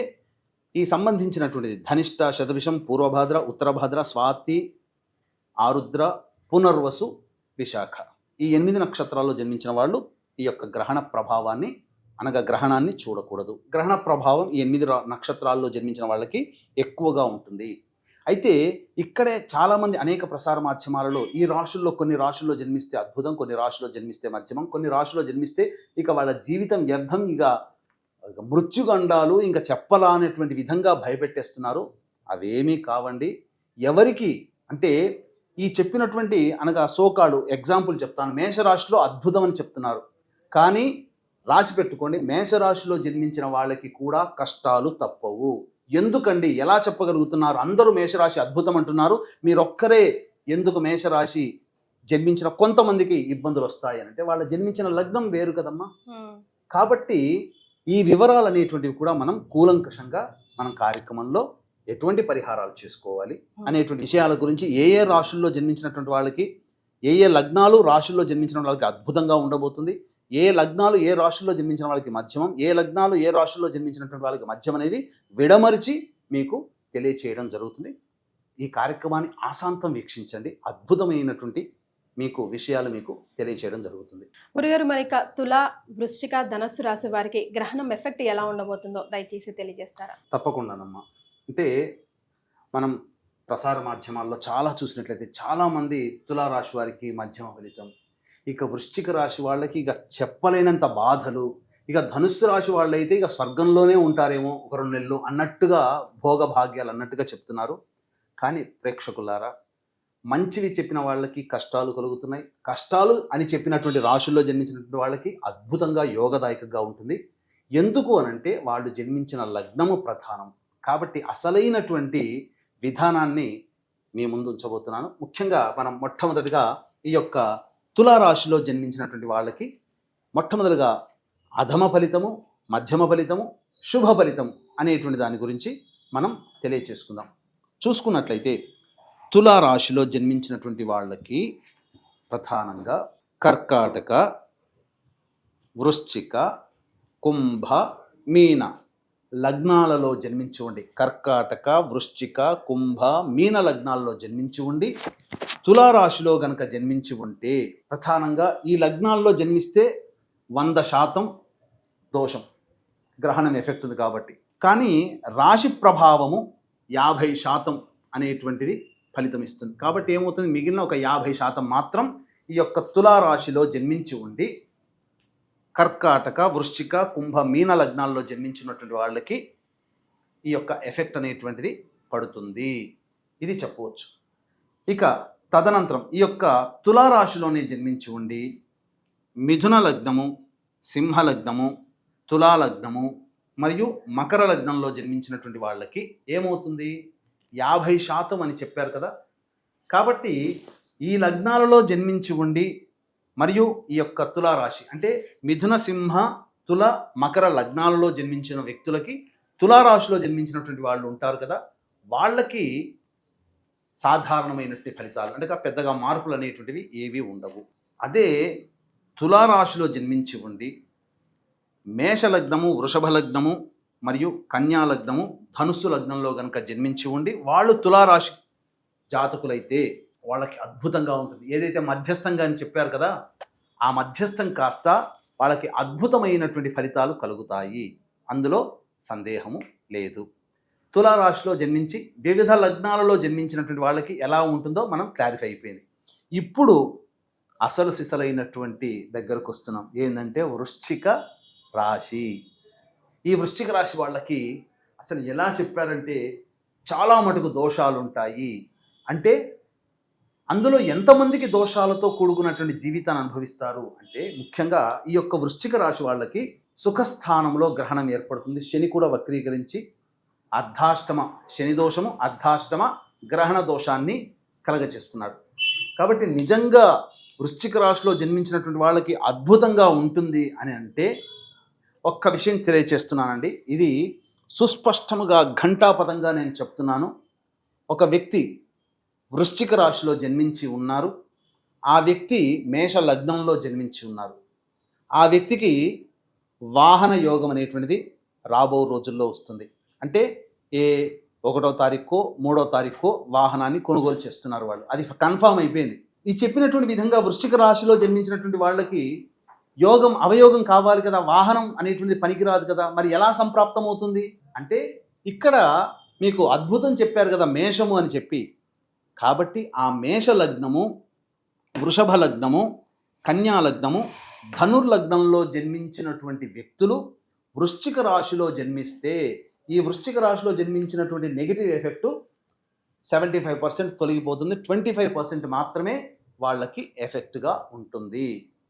ఈ సంబంధించినటువంటిది ధనిష్ట, శతభిషం, పూర్వభాద్ర, ఉత్తరభాద్ర, స్వాతి, ఆరుద్ర, పునర్వసు, విశాఖ, ఈ 8 నక్షత్రాల్లో జన్మించిన వాళ్ళు ఈ యొక్క గ్రహణ ప్రభావాన్ని అనగా గ్రహణాన్ని చూడకూడదు. గ్రహణ ప్రభావం ఈ 8 నక్షత్రాల్లో జన్మించిన వాళ్ళకి ఎక్కువగా ఉంటుంది. అయితే ఇక్కడే చాలామంది అనేక ప్రసార మాధ్యమాలలో ఈ రాశుల్లో కొన్ని రాశుల్లో జన్మిస్తే అద్భుతం, కొన్ని రాశుల్లో జన్మిస్తే మధ్యమం, కొన్ని రాశుల్లో జన్మిస్తే ఇక వాళ్ళ జీవితం వ్యర్థం, ఇక మృత్యుగండాలు ఇంకా చెప్పలా అనేటువంటి విధంగా భయపెట్టేస్తున్నారు. అవేమీ కావండి. ఎవరికి అంటే ఈ చెప్పినటువంటి అనగా సోకాడు ఎగ్జాంపుల్ చెప్తాను, మేషరాశిలో అద్భుతం అని చెప్తున్నారు, కానీ రాసి పెట్టుకోండి మేషరాశిలో జన్మించిన వాళ్ళకి కూడా కష్టాలు తప్పవు. ఎందుకండి? ఎలా చెప్పగలుగుతున్నారు? అందరూ మేషరాశి అద్భుతం అంటున్నారు, మీరొక్కరే ఎందుకు మేషరాశి జన్మించిన కొంతమందికి ఇబ్బందులు వస్తాయి అంటే వాళ్ళ జన్మించిన లగ్నం వేరు కదమ్మా. కాబట్టి ఈ వివరాలు అనేటువంటివి కూడా మనం కూలంకషంగా మనం కార్యక్రమంలో ఎటువంటి పరిహారాలు చేసుకోవాలి అనేటువంటి విషయాల గురించి, ఏ రాశుల్లో జన్మించినటువంటి వాళ్ళకి ఏ లగ్నాలు రాశుల్లో జన్మించిన వాళ్ళకి అద్భుతంగా ఉండబోతుంది, ఏ లగ్నాలు ఏ రాశుల్లో జన్మించిన వాళ్ళకి మధ్యమం, ఏ లగ్నాలు ఏ రాశుల్లో జన్మించినటువంటి వాళ్ళకి మధ్యం అనేది విడమరిచి మీకు తెలియచేయడం జరుగుతుంది. ఈ కార్యక్రమాన్ని ఆశాంతం వీక్షించండి, అద్భుతమైనటువంటి మీకు విషయాలు మీకు తెలియచేయడం జరుగుతుంది. గురుగారు, మరి తుల, వృశ్చిక, ధనస్సు రాశి వారికి గ్రహణం ఎఫెక్ట్ ఎలా ఉండబోతుందో దయచేసి తెలియజేస్తారా? తప్పకుండానమ్మా. అంటే మనం ప్రసార మాధ్యమాల్లో చాలా చూసినట్లయితే చాలామంది తులారాశి వారికి మధ్యమ ఫలితం, ఇక వృశ్చిక రాశి వాళ్ళకి ఇక చెప్పలేనంత బాధలు, ఇక ధనుస్సు రాశి వాళ్ళైతే ఇక స్వర్గంలోనే ఉంటారేమో ఒక 2 నెలలు అన్నట్టుగా భోగభాగ్యాలు అన్నట్టుగా చెప్తున్నారు. కానీ ప్రేక్షకులారా, మంచివి చెప్పిన వాళ్ళకి కష్టాలు కలుగుతున్నాయి, కష్టాలు అని చెప్పినటువంటి రాశుల్లో జన్మించినటువంటి వాళ్ళకి అద్భుతంగా యోగదాయకంగా ఉంటుంది. ఎందుకు అనంటే వాళ్ళు జన్మించిన లగ్నము ప్రధానం. కాబట్టి అసలైనటువంటి విధానాన్ని మీ ముందు ఉంచబోతున్నాను. ముఖ్యంగా మనం మొట్టమొదటిగా ఈ యొక్క తులారాశిలో జన్మించినటువంటి వాళ్ళకి మొట్టమొదటిగా అధమ ఫలితము, మధ్యమ ఫలితము, శుభ ఫలితము అనేటువంటి దాని గురించి మనం తెలియచేసుకుందాం. చూసుకున్నట్లయితే తులారాశిలో జన్మించినటువంటి వాళ్ళకి ప్రధానంగా కర్కాటక, వృశ్చిక, కుంభ, మీన లగ్నాలలో జన్మించి ఉండి, కర్కాటక, వృశ్చిక, కుంభ, మీన లగ్నాలలో జన్మించి ఉండి తులారాశిలో గనక జన్మించి ఉంటే ప్రధానంగా ఈ లగ్నాల్లో జన్మిస్తే 100% దోషం, గ్రహణం ఎఫెక్ట్ ఉంది కాబట్టి. కానీ రాశి ప్రభావము 50% అనేటువంటిది ఫలితం ఇస్తుంది. కాబట్టి ఏమవుతుంది, మిగిలిన ఒక 50% మాత్రం ఈ యొక్క తులారాశిలో జన్మించి ఉండి కర్కాటక, వృశ్చిక, కుంభ, మీన లగ్నాల్లో జన్మించినటువంటి వాళ్ళకి ఈ యొక్క ఎఫెక్ట్ అనేటువంటిది పడుతుంది, ఇది చెప్పవచ్చు. ఇక తదనంతరం ఈ యొక్క తులారాశిలోనే జన్మించి ఉండి మిథున లగ్నము, సింహ లగ్నము, తులా లగ్నము మరియు మకర లగ్నంలో జన్మించినటువంటి వాళ్ళకి ఏమవుతుంది, 50% అని చెప్పారు కదా. కాబట్టి ఈ లగ్నాలలో జన్మించి ఉండి మరియు ఈ యొక్క తులారాశి అంటే మిథున, సింహ, తుల మకర లగ్నాలలో జన్మించిన వ్యక్తులకి, తులారాశిలో జన్మించినటువంటి వాళ్ళు ఉంటారు కదా, వాళ్ళకి సాధారణమైనటువంటి ఫలితాలు అంటే పెద్దగా మార్పులు అనేటువంటివి ఏవి ఉండవు. అదే తులారాశిలో జన్మించి ఉండి మేష లగ్నము, వృషభ లగ్నము మరియు కన్యా లగ్నము, ధనుస్సు లగ్నంలో కనుక జన్మించి ఉండి వాళ్ళు తులారాశి జాతకులైతే వాళ్ళకి అద్భుతంగా ఉంటుంది. ఏదైతే మధ్యస్థంగా అని చెప్పారు కదా, ఆ మధ్యస్థం కాస్త వాళ్ళకి అద్భుతమైనటువంటి ఫలితాలు కలుగుతాయి, అందులో సందేహము లేదు. తులారాశిలో జన్మించి వివిధ లగ్నాలలో జన్మించినటువంటి వాళ్ళకి ఎలా ఉంటుందో మనం క్లారిఫై అయిపోయింది. ఇప్పుడు అసలు సిసలైనటువంటి దగ్గరకు వస్తున్నాం. ఏంటంటే వృశ్చిక రాశి. ఈ వృశ్చిక రాశి వాళ్ళకి అసలు ఎలా చెప్పారంటే చాలా మటుకు దోషాలు ఉంటాయి. అంటే అందులో ఎంతమందికి దోషాలతో కూడుకున్నటువంటి జీవితాన్ని అనుభవిస్తారు అంటే ముఖ్యంగా ఈ యొక్క వృశ్చిక రాశి వాళ్ళకి సుఖస్థానంలో గ్రహణం ఏర్పడుతుంది. శని కూడా వక్రీకరించి అర్ధాష్టమ శని దోషము, అర్ధాష్టమ గ్రహణ దోషాన్ని కలగచేస్తున్నాడు. కాబట్టి నిజంగా వృశ్చిక రాశిలో జన్మించినటువంటి వాళ్ళకి అద్భుతంగా ఉంటుంది అని అంటే ఒక్క విషయం తెలియచేస్తున్నానండి. ఇది సుస్పష్టముగా ఘంటాపదంగా నేను చెప్తున్నాను. ఒక వ్యక్తి వృశ్చిక రాశిలో జన్మించి ఉన్నారు, ఆ వ్యక్తి మేష లగ్నంలో జన్మించి ఉన్నారు. ఆ వ్యక్తికి వాహన యోగం అనేటువంటిది రాబో రోజుల్లో వస్తుంది. అంటే ఏ 1వ తారీఖు 3వ తారీఖు వాహనాన్ని కొనుగోలు చేస్తున్నారు వాళ్ళు, అది కన్ఫామ్ అయిపోయింది. ఈ చెప్పినటువంటి విధంగా వృశ్చిక రాశిలో జన్మించినటువంటి వాళ్ళకి యోగం అవయోగం కావాలి కదా, వాహనం అనేటువంటిది పనికిరాదు కదా, మరి ఎలా సంప్రాప్తం అవుతుంది అంటే ఇక్కడ మీకు అద్భుతం చెప్పారు కదా మేషము అని చెప్పి. కాబట్టి ఆ మేష లగ్నము, వృషభ లగ్నము, కన్యా లగ్నము, ధనుర్లగ్నంలో జన్మించినటువంటి వ్యక్తులు వృశ్చిక రాశిలో జన్మిస్తే ఈ వృశ్చిక రాశిలో జన్మించినటువంటి నెగిటివ్ ఎఫెక్టు 75% తొలగిపోతుంది, 25% మాత్రమే వాళ్ళకి ఎఫెక్ట్గా ఉంటుంది.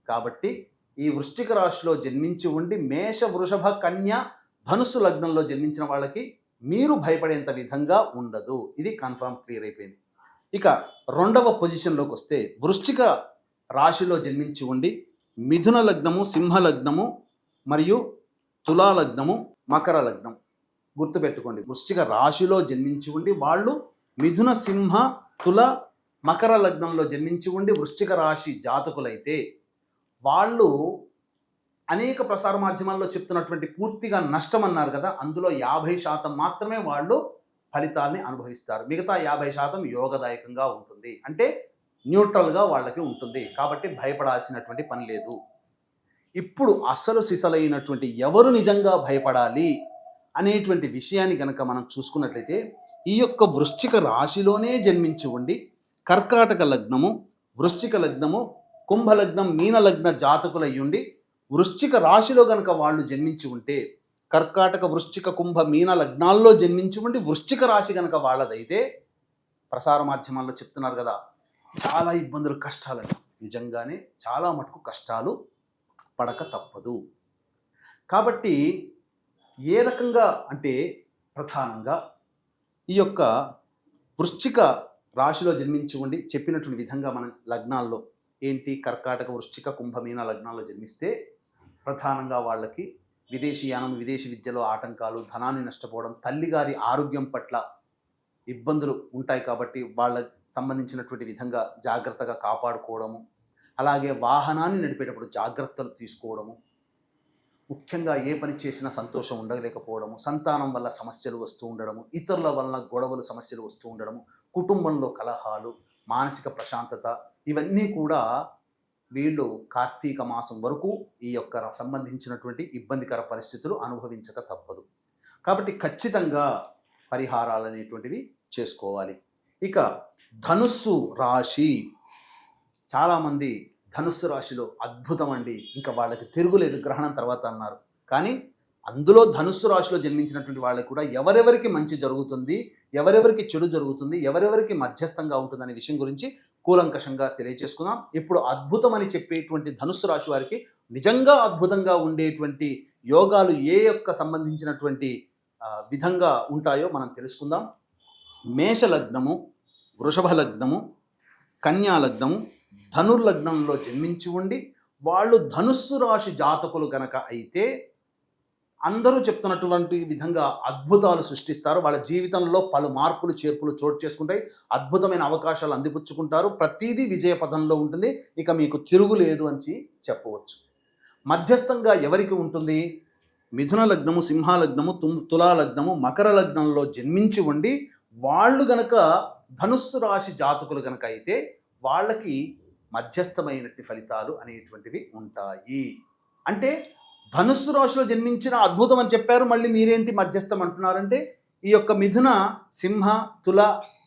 కాబట్టి ఈ వృశ్చిక రాశిలో జన్మించి ఉండి మేష, వృషభ, కన్య, ధనుస్సు లగ్నంలో జన్మించిన వాళ్ళకి మీరు భయపడేంత విధంగా ఉండదు. ఇది కన్ఫర్మ్ క్లియర్ అయిపోయింది. ఇక 2వ పొజిషన్లోకి వస్తే వృశ్చిక రాశిలో జన్మించి ఉండి మిథున లగ్నము, సింహ లగ్నము మరియు తులా లగ్నము, మకర లగ్నం. గుర్తుపెట్టుకోండి, వృశ్చిక రాశిలో జన్మించి ఉండి వాళ్ళు మిథున, సింహ, తుల, మకర లగ్నంలో జన్మించి ఉండి వృశ్చిక రాశి జాతకులైతే వాళ్ళు అనేక ప్రసార మాధ్యమాల్లో చెప్తున్నటువంటి పూర్తిగా నష్టం అన్నారు కదా, అందులో 50% మాత్రమే వాళ్ళు ఫలితాల్ని అనుభవిస్తారు. మిగతా 50% యోగదాయకంగా ఉంటుంది, అంటే న్యూట్రల్గా వాళ్ళకి ఉంటుంది. కాబట్టి భయపడాల్సినటువంటి పని లేదు. ఇప్పుడు అసలు సిసలైనటువంటి ఎవరు నిజంగా భయపడాలి అనేటువంటి విషయాన్ని కనుక మనం చూసుకున్నట్లయితే ఈ యొక్క వృశ్చిక రాశిలోనే జన్మించి ఉండి కర్కాటక లగ్నము, వృశ్చిక లగ్నము, కుంభలగ్నం, మీన లగ్న జాతకులయ్యుండి వృశ్చిక రాశిలో కనుక వాళ్ళు జన్మించి ఉంటే కర్కాటక, వృశ్చిక, కుంభ, మీన లగ్నాల్లో జన్మించి ఉండి వృశ్చిక రాశి కనుక వాళ్ళదైతే ప్రసార మాధ్యమాల్లో చెప్తున్నారు కదా చాలా ఇబ్బందులు, కష్టాలని. నిజంగానే చాలా మటుకు కష్టాలు పడక తప్పదు. కాబట్టి ఏ రకంగా అంటే ప్రధానంగా ఈ యొక్క వృశ్చిక రాశిలో జన్మించి ఉండి చెప్పినటువంటి విధంగా మన లగ్నాల్లో ఏంటి కర్కాటక, వృశ్చిక, కుంభ, మీన లగ్నాల్లో జన్మిస్తే ప్రధానంగా వాళ్ళకి విదేశీయానం, విదేశీ విద్యలో ఆటంకాలు, ధనాన్ని నష్టపోవడం, తల్లిగారి ఆరోగ్యం పట్ల ఇబ్బందులు ఉంటాయి. కాబట్టి వాళ్ళకి సంబంధించినటువంటి విధంగా జాగ్రత్తగా కాపాడుకోవడము, అలాగే వాహనాన్ని నడిపేటప్పుడు జాగ్రత్తలు తీసుకోవడము, ముఖ్యంగా ఏ పని చేసినా సంతోషం ఉండలేకపోవడము, సంతానం వల్ల సమస్యలు వస్తూ ఉండడము, ఇతరుల వల్ల గొడవలు, సమస్యలు వస్తూ ఉండడము, కుటుంబంలో కలహాలు, మానసిక ప్రశాంతత, ఇవన్నీ కూడా వీళ్ళు కార్తీక మాసం వరకు ఈ యొక్క సంబంధించినటువంటి ఇబ్బందికర పరిస్థితులు అనుభవించక తప్పదు. కాబట్టి ఖచ్చితంగా పరిహారాలు అనేటువంటివి చేసుకోవాలి. ఇక ధనుస్సు రాశి, చాలామంది ధనుస్సు రాశిలో అద్భుతం అండి, ఇంకా వాళ్ళకి తిరుగులేదు గ్రహణం తర్వాత అన్నారు. కానీ అందులో ధనుస్సు రాశిలో జన్మించినటువంటి వాళ్ళకి కూడా ఎవరెవరికి మంచి జరుగుతుంది, ఎవరెవరికి చెడు జరుగుతుంది, ఎవరెవరికి మధ్యస్థంగా ఉంటుంది అనే విషయం గురించి కూలంకషంగా తెలియజేసుకుందాం. ఇప్పుడు అద్భుతం అని చెప్పేటువంటి ధనుస్సు రాశి వారికి నిజంగా అద్భుతంగా ఉండేటువంటి యోగాలు ఏ యొక్క సంబంధించినటువంటి విధంగా ఉంటాయో మనం తెలుసుకుందాం. మేష లగ్నము, వృషభ లగ్నము, కన్యా లగ్నము, ధనుర్లగ్నంలో జన్మించి ఉండి వాళ్ళు ధనుస్సు రాశి జాతకులు గనక అయితే అందరూ చెప్తున్నటువంటి విధంగా అద్భుతాలు సృష్టిస్తారు. వాళ్ళ జీవితంలో పలు మార్పులు చేర్పులు చోటు చేసుకుంటాయి. అద్భుతమైన అవకాశాలు అందిపుచ్చుకుంటారు. ప్రతిదీ విజయ పదంలో ఉంటుంది. ఇక మీకు తిరుగులేదు అని చెప్పవచ్చు. మధ్యస్థంగా ఎవరికి ఉంటుంది? మిథున లగ్నము, సింహ లగ్నము, తులా లగ్నము, మకర లగ్నంలో జన్మించి ఉండి వాళ్ళు గనక ధనుస్సు రాశి జాతకులు గనక అయితే వాళ్ళకి మధ్యస్థమైనటువంటి ఫలితాలు అనేటువంటివి ఉంటాయి. అంటే ధనుస్సు రాశిలో జన్మించిన అద్భుతం అని చెప్పారు, మళ్ళీ మీరేంటి మధ్యస్థం అంటున్నారంటే ఈ యొక్క మిథున, సింహ, తుల,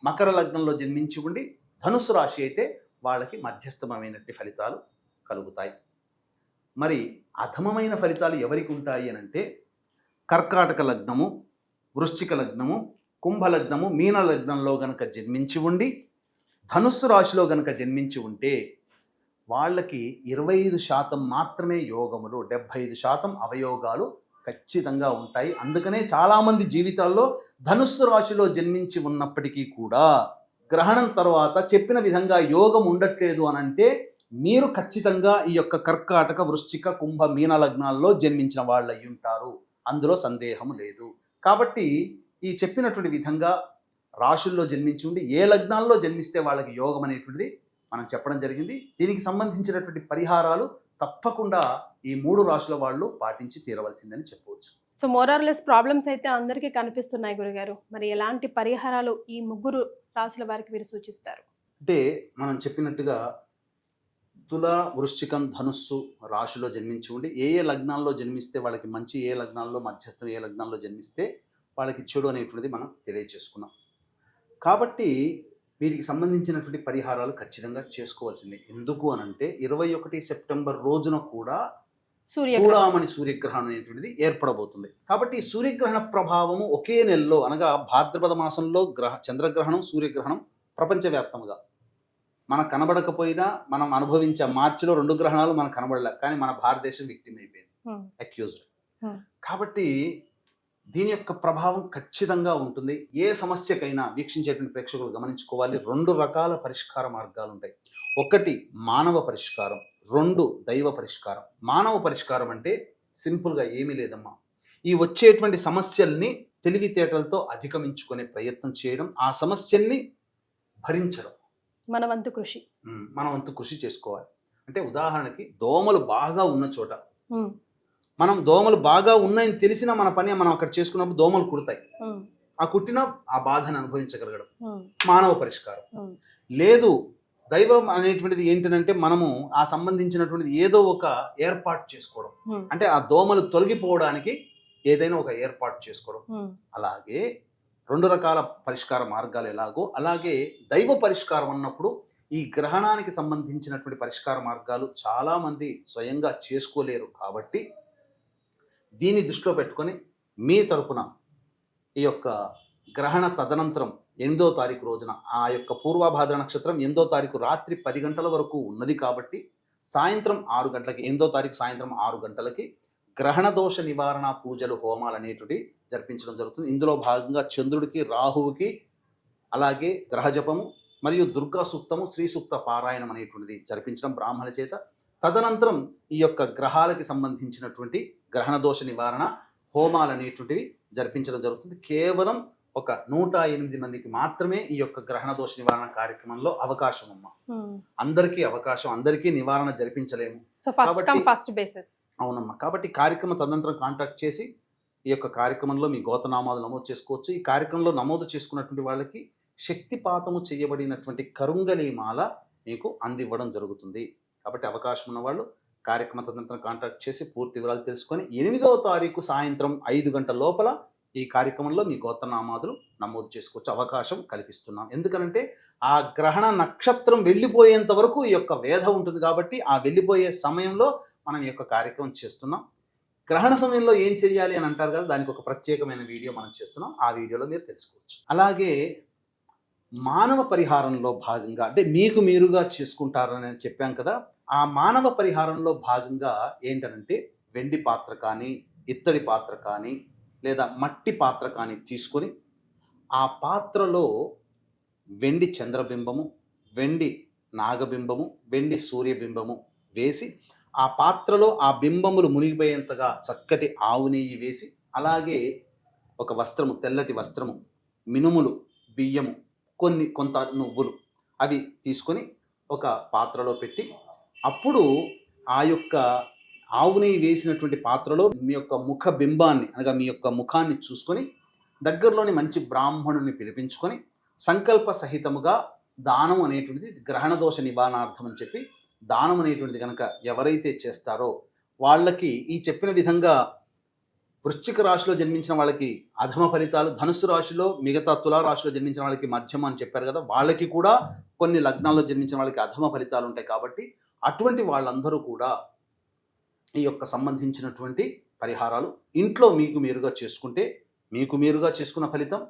మకర లగ్నంలో జన్మించి ఉండి ధనుస్సు రాశి అయితే వాళ్ళకి మధ్యస్థమైనటువంటి ఫలితాలు కలుగుతాయి. మరి అధమమైన ఫలితాలు ఎవరికి ఉంటాయి అని అంటే కర్కాటక లగ్నము, వృశ్చిక లగ్నము, కుంభ లగ్నము, మీన లగ్నంలో గనక జన్మించి ఉండి ధనుస్సు రాశిలో గనక జన్మించి ఉంటే వాళ్ళకి 25% మాత్రమే యోగములు, 75% అవయోగాలు ఖచ్చితంగా ఉంటాయి. అందుకనే చాలామంది జీవితాల్లో ధనుస్సు రాశిలో జన్మించి ఉన్నప్పటికీ కూడా గ్రహణం తర్వాత చెప్పిన విధంగా యోగం ఉండట్లేదు అని అంటే మీరు ఖచ్చితంగా ఈ యొక్క కర్కాటక, వృశ్చిక, కుంభ, మీన లగ్నాల్లో జన్మించిన వాళ్ళు అయి ఉంటారు. అందులో సందేహం లేదు. కాబట్టి ఈ చెప్పినటువంటి విధంగా రాశుల్లో జన్మించి ఉండి ఏ లగ్నాల్లో జన్మిస్తే వాళ్ళకి యోగం అనేటువంటిది మనం చెప్పడం జరిగింది. దీనికి సంబంధించినటువంటి పరిహారాలు తప్పకుండా ఈ 3 రాశుల వాళ్ళు పాటించి తీరవలసిందని చెప్పవచ్చు. సో మోరార్లెస్ ప్రాబ్లమ్స్ అయితే అందరికీ కనిపిస్తున్నాయి గురుగారు. మరి ఎలాంటి పరిహారాలు ఈ 3 రాశుల వారికి మీరు సూచిస్తారు? అంటే మనం చెప్పినట్టుగా తుల, వృశ్చికం, ధనుస్సు రాశిలో జన్మించి ఉండి ఏ లగ్నాల్లో జన్మిస్తే వాళ్ళకి మంచి, ఏ లగ్నాల్లో మధ్యస్థం, ఏ లగ్నాల్లో జన్మిస్తే వాళ్ళకి చెడు అనేటువంటిది మనం తెలియజేసుకున్నాం. కాబట్టి వీటికి సంబంధించినటువంటి పరిహారాలు ఖచ్చితంగా చేసుకోవాల్సిందే. ఎందుకు అనంటే 21 సెప్టెంబర్ రోజున కూడా చూడామణి సూర్యగ్రహణం అనేటువంటిది ఏర్పడబోతుంది. కాబట్టి ఈ సూర్యగ్రహణ ప్రభావము ఒకే నెలలో అనగా భాద్రపద మాసంలో చంద్రగ్రహణం, సూర్యగ్రహణం ప్రపంచవ్యాప్తంగా మనకు కనబడకపోయినా మనం అనుభవించే మార్చిలో 2 గ్రహణాలు మనకు కనబడలే, కానీ మన భారతదేశం విక్టిమ్ అయిపోయింది, అక్యూజ్డ్. కాబట్టి దీని యొక్క ప్రభావం ఖచ్చితంగా ఉంటుంది. ఏ సమస్యకైనా వీక్షించేటువంటి ప్రేక్షకులు గమనించుకోవాలి, 2 రకాల పరిష్కార మార్గాలు ఉంటాయి. ఒకటి మానవ పరిష్కారం, 2 దైవ పరిష్కారం. మానవ పరిష్కారం అంటే సింపుల్గా ఏమీ లేదమ్మా, ఈ వచ్చేటువంటి సమస్యల్ని తెలివితేటలతో అధిగమించుకునే ప్రయత్నం చేయడం, ఆ సమస్యల్ని భరించడం, మన వంతు కృషి చేసుకోవాలి. అంటే ఉదాహరణకి దోమలు బాగా ఉన్న చోట మనం దోమలు బాగా ఉన్నాయని తెలిసినా మన పని మనం అక్కడ చేసుకున్నప్పుడు దోమలు కుడతాయి. ఆ కుట్టిన ఆ బాధను అనుభవించగలగడం మానవ పరిష్కారం. లేదు, దైవం అనేటువంటిది ఏంటంటే మనము ఆ సంబంధించినటువంటిది ఏదో ఒక ఏర్పాటు చేసుకోవడం, అంటే ఆ దోమలు తొలగిపోవడానికి ఏదైనా ఒక ఏర్పాటు చేసుకోవడం. అలాగే 2 రకాల పరిష్కార మార్గాలు ఎలాగో అలాగే దైవ పరిష్కారం అన్నప్పుడు ఈ గ్రహణానికి సంబంధించినటువంటి పరిష్కార మార్గాలు చాలామంది స్వయంగా చేసుకోలేరు. కాబట్టి దీన్ని దృష్టిలో పెట్టుకొని మీ తరపున ఈ యొక్క గ్రహణ తదనంతరం 8వ తారీఖు రోజున ఆ యొక్క పూర్వభాద్ర నక్షత్రం 8వ తారీఖు రాత్రి 10 గంటల వరకు ఉన్నది. కాబట్టి సాయంత్రం 6 గంటలకి 8వ తారీఖు సాయంత్రం 6 గంటలకి గ్రహణ దోష నివారణ పూజలు, హోమాలు అనేటివి జరిపించడం జరుగుతుంది. ఇందులో భాగంగా చంద్రుడికి, రాహువుకి, అలాగే గ్రహజపము మరియు దుర్గా సూక్తము, శ్రీ సూక్త పారాయణం అనేటువంటిది జరిపించడం బ్రాహ్మణ చేత. తదనంతరం ఈ యొక్క గ్రహాలకి సంబంధించినటువంటి గ్రహణ దోష నివారణ హోమాలు అనేటువంటివి జరిపించడం జరుగుతుంది. కేవలం ఒక 108 మందికి మాత్రమే ఈ యొక్క గ్రహణ దోష నివారణ కార్యక్రమంలో అవకాశం అమ్మా. అందరికీ అవకాశం, అందరికీ నివారణ జరిపించలేము. అవునమ్మా. కాబట్టి కార్యక్రమం తదనంతరం కాంటాక్ట్ చేసి ఈ యొక్క కార్యక్రమంలో మీ గోతనామాలు నమోదు చేసుకోవచ్చు. ఈ కార్యక్రమంలో నమోదు చేసుకున్నటువంటి వాళ్ళకి శక్తిపాతము చేయబడినటువంటి కరుంగలీమాల మీకు అందివ్వడం జరుగుతుంది. కాబట్టి అవకాశం ఉన్న వాళ్ళు కార్యక్రమ తదనంతరం కాంటాక్ట్ చేసి పూర్తి వివరాలు తెలుసుకొని 8వ తారీఖు సాయంత్రం 5 గంటల లోపల ఈ కార్యక్రమంలో మీ గోత్రనామాదులు నమోదు చేసుకోవచ్చు. అవకాశం కల్పిస్తున్నాం. ఎందుకనంటే ఆ గ్రహణ నక్షత్రం వెళ్ళిపోయేంత వరకు ఈ యొక్క వేధ ఉంటుంది. కాబట్టి ఆ వెళ్ళిపోయే సమయంలో మనం ఈ యొక్క కార్యక్రమం చేస్తున్నాం. గ్రహణ సమయంలో ఏం చేయాలి అని అంటారు కదా, దానికి ఒక ప్రత్యేకమైన వీడియో మనం చేస్తున్నాం. ఆ వీడియోలో మీరు తెలుసుకోవచ్చు. అలాగే మానవ పరిహారంలో భాగంగా, అంటే మీకు మీరుగా చేసుకుంటారని చెప్పాం కదా, ఆ మానవ పరిహారంలో భాగంగా ఏంటనంటే వెండి పాత్ర కానీ, ఇత్తడి పాత్ర కానీ, లేదా మట్టి పాత్ర కానీ తీసుకొని ఆ పాత్రలో వెండి చంద్రబింబము, వెండి నాగబింబము, వెండి సూర్యబింబము వేసి ఆ పాత్రలో ఆ బింబములు మునిగిపోయేంతగా చక్కటి ఆవు నెయ్యి వేసి, అలాగే ఒక వస్త్రము, తెల్లటి వస్త్రము, మినుములు, బియ్యము, కొంత నువ్వులు అవి తీసుకొని ఒక పాత్రలో పెట్టి, అప్పుడు ఆ యొక్క ఆవు నెయ్యి వేసినటువంటి పాత్రలో మీ యొక్క ముఖ బింబాన్ని అనగా మీ యొక్క ముఖాన్ని చూసుకొని దగ్గరలోని మంచి బ్రాహ్మణుని పిలిపించుకొని సంకల్ప సహితముగా దానం అనేటువంటిది గ్రహణ దోష నివారణార్థం అని చెప్పి దానం అనేటువంటిది కనుక ఎవరైతే చేస్తారో వాళ్ళకి ఈ చెప్పిన విధంగా వృశ్చిక రాశిలో జన్మించిన వాళ్ళకి అధమ ఫలితాలు, ధనుస్సు రాశిలో మిగతా తులా రాశిలో జన్మించిన వాళ్ళకి మధ్యమ అని చెప్పారు కదా, వాళ్ళకి కూడా కొన్ని లగ్నాల్లో జన్మించిన వాళ్ళకి అధమ ఫలితాలు ఉంటాయి. కాబట్టి అటువంటి వాళ్ళందరూ కూడా ఈ యొక్క సంబంధించినటువంటి పరిహారాలు ఇంట్లో మీకు మీరుగా చేసుకుంటే మీకు మీరుగా చేసుకున్న ఫలితం,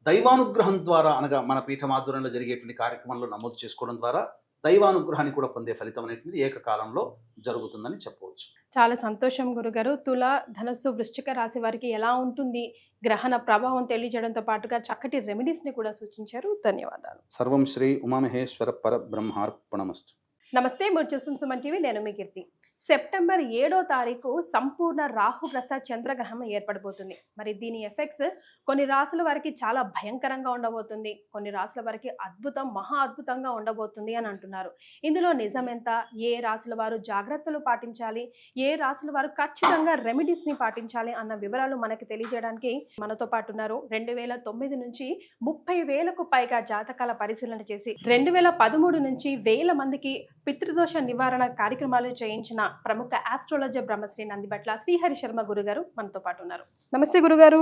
దైవానుగ్రహం ద్వారా అనగా మన పీఠమాధుర్యంలో జరిగేటువంటి కార్యక్రమంలో నమోదు చేసుకోవడం ద్వారా దైవానుగ్రహాన్ని కూడా పొందే ఫలితం అనేటువంటిది ఏకకాలంలో జరుగుతుందని చెప్పవచ్చు. చాలా సంతోషం గురుగారు. తుల, ధనస్సు, వృశ్చిక రాశి వారికి ఎలా ఉంటుంది గ్రహణ ప్రభావం తెలియజేయడంతో పాటుగా చక్కటి రెమెడీస్ని కూడా సూచించారు. ధన్యవాదాలు. సర్వం శ్రీ ఉమామహేశ్వర పరబ్రహ్మార్పణమస్తు. నమస్తే, మీరు చూస్తున్న సుమన్ టీవీ. నేను మీ కీర్తి. సెప్టెంబర్ 7వ తారీఖు సంపూర్ణ రాహుగ్రస్త చంద్రగ్రహణం ఏర్పడబోతుంది. మరి దీని ఎఫెక్ట్స్ కొన్ని రాసుల వారికి చాలా భయంకరంగా ఉండబోతుంది, కొన్ని రాసుల వారికి అద్భుతం, మహా అద్భుతంగా ఉండబోతుంది అని అంటున్నారు. ఇందులో నిజం ఎంత, ఏ రాసుల వారు జాగ్రత్తలు పాటించాలి, ఏ రాసుల వారు ఖచ్చితంగా రెమెడీస్ని పాటించాలి అన్న వివరాలు మనకి తెలియజేయడానికి మనతో పాటు ఉన్నారు. 2009 నుంచి 30,000కు పైగా జాతకాల పరిశీలన చేసి 2013 నుంచి 1,000 మందికి పితృదోష నివారణ కార్యక్రమాలు చేయించిన ప్రముఖ ఆస్ట్రాలజర్ బ్రహ్మశ్రీ నందిబట్ల శ్రీహరి శర్మ గురుగారు మనతో పాటు ఉన్నారు. నమస్తే గురుగారు.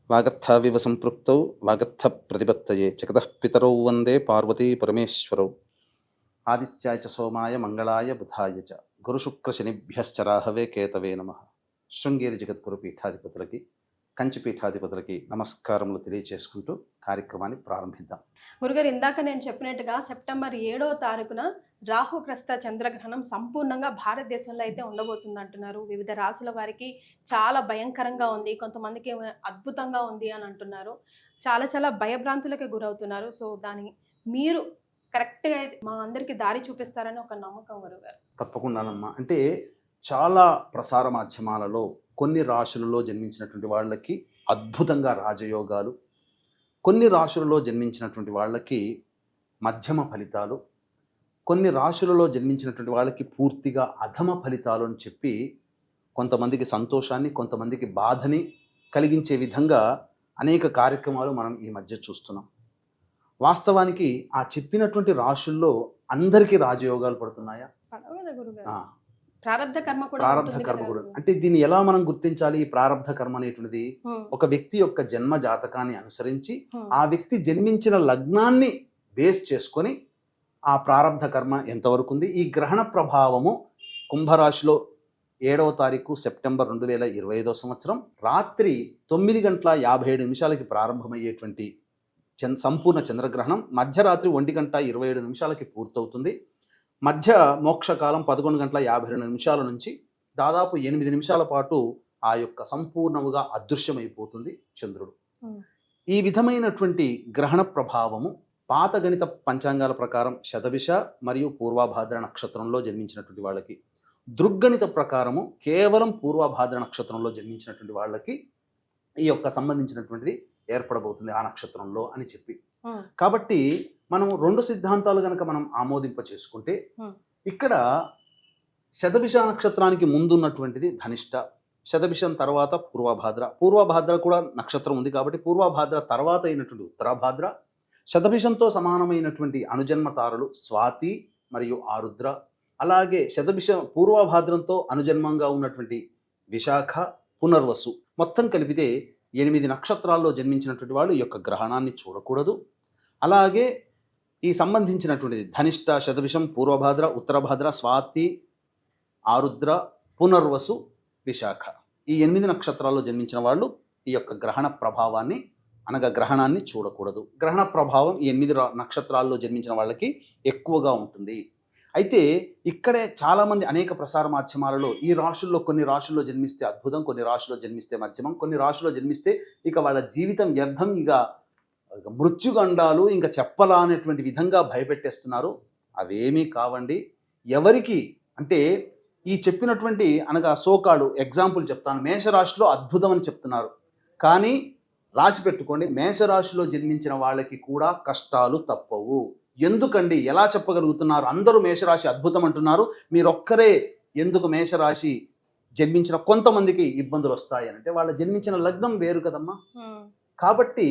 వాగర్థావివ సంపృక్తౌ వాగర్థ ప్రతిపత్తయే జగతః పితరౌ వందే పార్వతీ పరమేశ్వరౌ. ఆదిత్యాయ చ సోమాయ మంగళాయ బుధాయ చ గురుశుక్ర శనిభ్యశ్చ రాహవే కేతవే నమః. శృంగేరి జగద్గురు పీఠాధిపతులకి, కంచి పీఠాధిపతులకి నమస్కారములు తెలియచేసుకుంటూ కార్యక్రమాన్ని ప్రారంభిద్దాం. గురుగారు, ఇందాక నేను చెప్పినట్టుగా సెప్టెంబర్ 7వ తారీఖున రాహుగ్రస్త చంద్రగ్రహణం సంపూర్ణంగా భారతదేశంలో అయితే ఉండబోతుంది అంటున్నారు. వివిధ రాసుల వారికి చాలా భయంకరంగా ఉంది, కొంతమందికి అద్భుతంగా ఉంది అని అంటున్నారు. చాలా భయభ్రాంతులకి గురవుతున్నారు. సో దాని మీరు కరెక్ట్గా మా అందరికీ దారి చూపిస్తారని ఒక నమ్మకం గురుగారు. తప్పకుండానమ్మా. అంటే చాలా ప్రసార మాధ్యమాలలో కొన్ని రాశులలో జన్మించినటువంటి వాళ్ళకి అద్భుతంగా రాజయోగాలు, కొన్ని రాశులలో జన్మించినటువంటి వాళ్ళకి మధ్యమ ఫలితాలు, కొన్ని రాశులలో జన్మించినటువంటి వాళ్ళకి పూర్తిగా అధమ ఫలితాలు అని చెప్పి కొంతమందికి సంతోషాన్ని, కొంతమందికి బాధని కలిగించే విధంగా అనేక కార్యక్రమాలు మనం ఈ మధ్య చూస్తున్నాం. వాస్తవానికి ఆ చెప్పినటువంటి రాశుల్లో అందరికీ రాజయోగాలు పడుతున్నాయా? ప్రారబ్ధ కర్మ కూడా. అంటే దీన్ని ఎలా మనం గుర్తించాలి? ఈ ప్రారబ్ధ కర్మ అనేటువంటిది ఒక వ్యక్తి యొక్క జన్మ జాతకాన్ని అనుసరించి ఆ వ్యక్తి జన్మించిన లగ్నాన్ని బేస్ చేసుకొని ఆ ప్రారబ్ధ కర్మ ఎంతవరకు ఉంది. ఈ గ్రహణ ప్రభావము కుంభరాశిలో 7వ తారీఖు సెప్టెంబర్ 2025 సంవత్సరం రాత్రి 9:57 ప్రారంభమయ్యేటువంటి సంపూర్ణ చంద్రగ్రహణం మధ్యరాత్రి 1:27 పూర్తవుతుంది. మధ్య మోక్షకాలం 11:52 నుంచి దాదాపు 8 నిమిషాల పాటు ఆ యొక్క సంపూర్ణముగా అదృశ్యమైపోతుంది చంద్రుడు. ఈ విధమైనటువంటి గ్రహణ ప్రభావము పాత గణిత పంచాంగాల ప్రకారం శతభిష మరియు పూర్వభాద్ర నక్షత్రంలో జన్మించినటువంటి వాళ్ళకి, దృగ్గణిత ప్రకారము కేవలం పూర్వభాద్ర నక్షత్రంలో జన్మించినటువంటి వాళ్ళకి ఈ యొక్క సంబంధించినటువంటిది ఏర్పడబోతుంది ఆ నక్షత్రంలో అని చెప్పి. కాబట్టి మనం 2 సిద్ధాంతాలు కనుక మనం ఆమోదింప చేసుకుంటే, ఇక్కడ శతభిష నక్షత్రానికి ముందున్నటువంటిది ధనిష్ట, శతభిషం తర్వాత పూర్వభాద్ర కూడా నక్షత్రం ఉంది కాబట్టి పూర్వభాద్ర తర్వాత అయినటువంటి ఉత్తరాభాద్ర, శతభిషంతో సమానమైనటువంటి అనుజన్మ తారలు స్వాతి మరియు ఆరుద్ర, అలాగే పూర్వభాద్రంతో అనుజన్మంగా ఉన్నటువంటి విశాఖ, పునర్వసు, మొత్తం కలిపితే 8 నక్షత్రాల్లో జన్మించినటువంటి వాళ్ళు ఈ యొక్క గ్రహణాన్ని చూడకూడదు. అలాగే ఈ సంబంధించినటువంటిది ధనిష్ట, శతభిషం, పూర్వభాద్ర, ఉత్తరభాద్ర, స్వాతి, ఆరుద్ర, పునర్వసు, విశాఖ, ఈ 8 నక్షత్రాల్లో జన్మించిన వాళ్ళు ఈ యొక్క గ్రహణ ప్రభావాన్ని అనగా గ్రహణాన్ని చూడకూడదు. గ్రహణ ప్రభావం ఈ 8 నక్షత్రాల్లో జన్మించిన వాళ్ళకి ఎక్కువగా ఉంటుంది. అయితే ఇక్కడే చాలామంది అనేక ప్రసార మాధ్యమాలలో ఈ రాశుల్లో కొన్ని రాశుల్లో జన్మిస్తే అద్భుతం, కొన్ని రాశుల్లో జన్మిస్తే మధ్యమం, కొన్ని రాశుల్లో జన్మిస్తే ఇక వాళ్ళ జీవితం వ్యర్థం, ఇక మృత్యుగండాలు ఇంకా చెప్పలా అనేటువంటి విధంగా భయపెట్టేస్తున్నారు. అవేమీ కావండి. ఎవరికి అంటే ఈ చెప్పినటువంటి అనగా సోకాడు ఎగ్జాంపుల్ చెప్తాను. మేషరాశిలో అద్భుతం అని చెప్తున్నారు, కానీ రాసి పెట్టుకోండి, మేషరాశిలో జన్మించిన వాళ్ళకి కూడా కష్టాలు తప్పవు. ఎందుకండి, ఎలా చెప్పగలుగుతున్నారు? అందరూ మేషరాశి అద్భుతం అంటున్నారు, మీరొక్కరే ఎందుకు మేషరాశి జన్మించిన కొంతమందికి ఇబ్బందులు వస్తాయి అంటే వాళ్ళ జన్మించిన లగ్నం వేరు కదమ్మా. కాబట్టి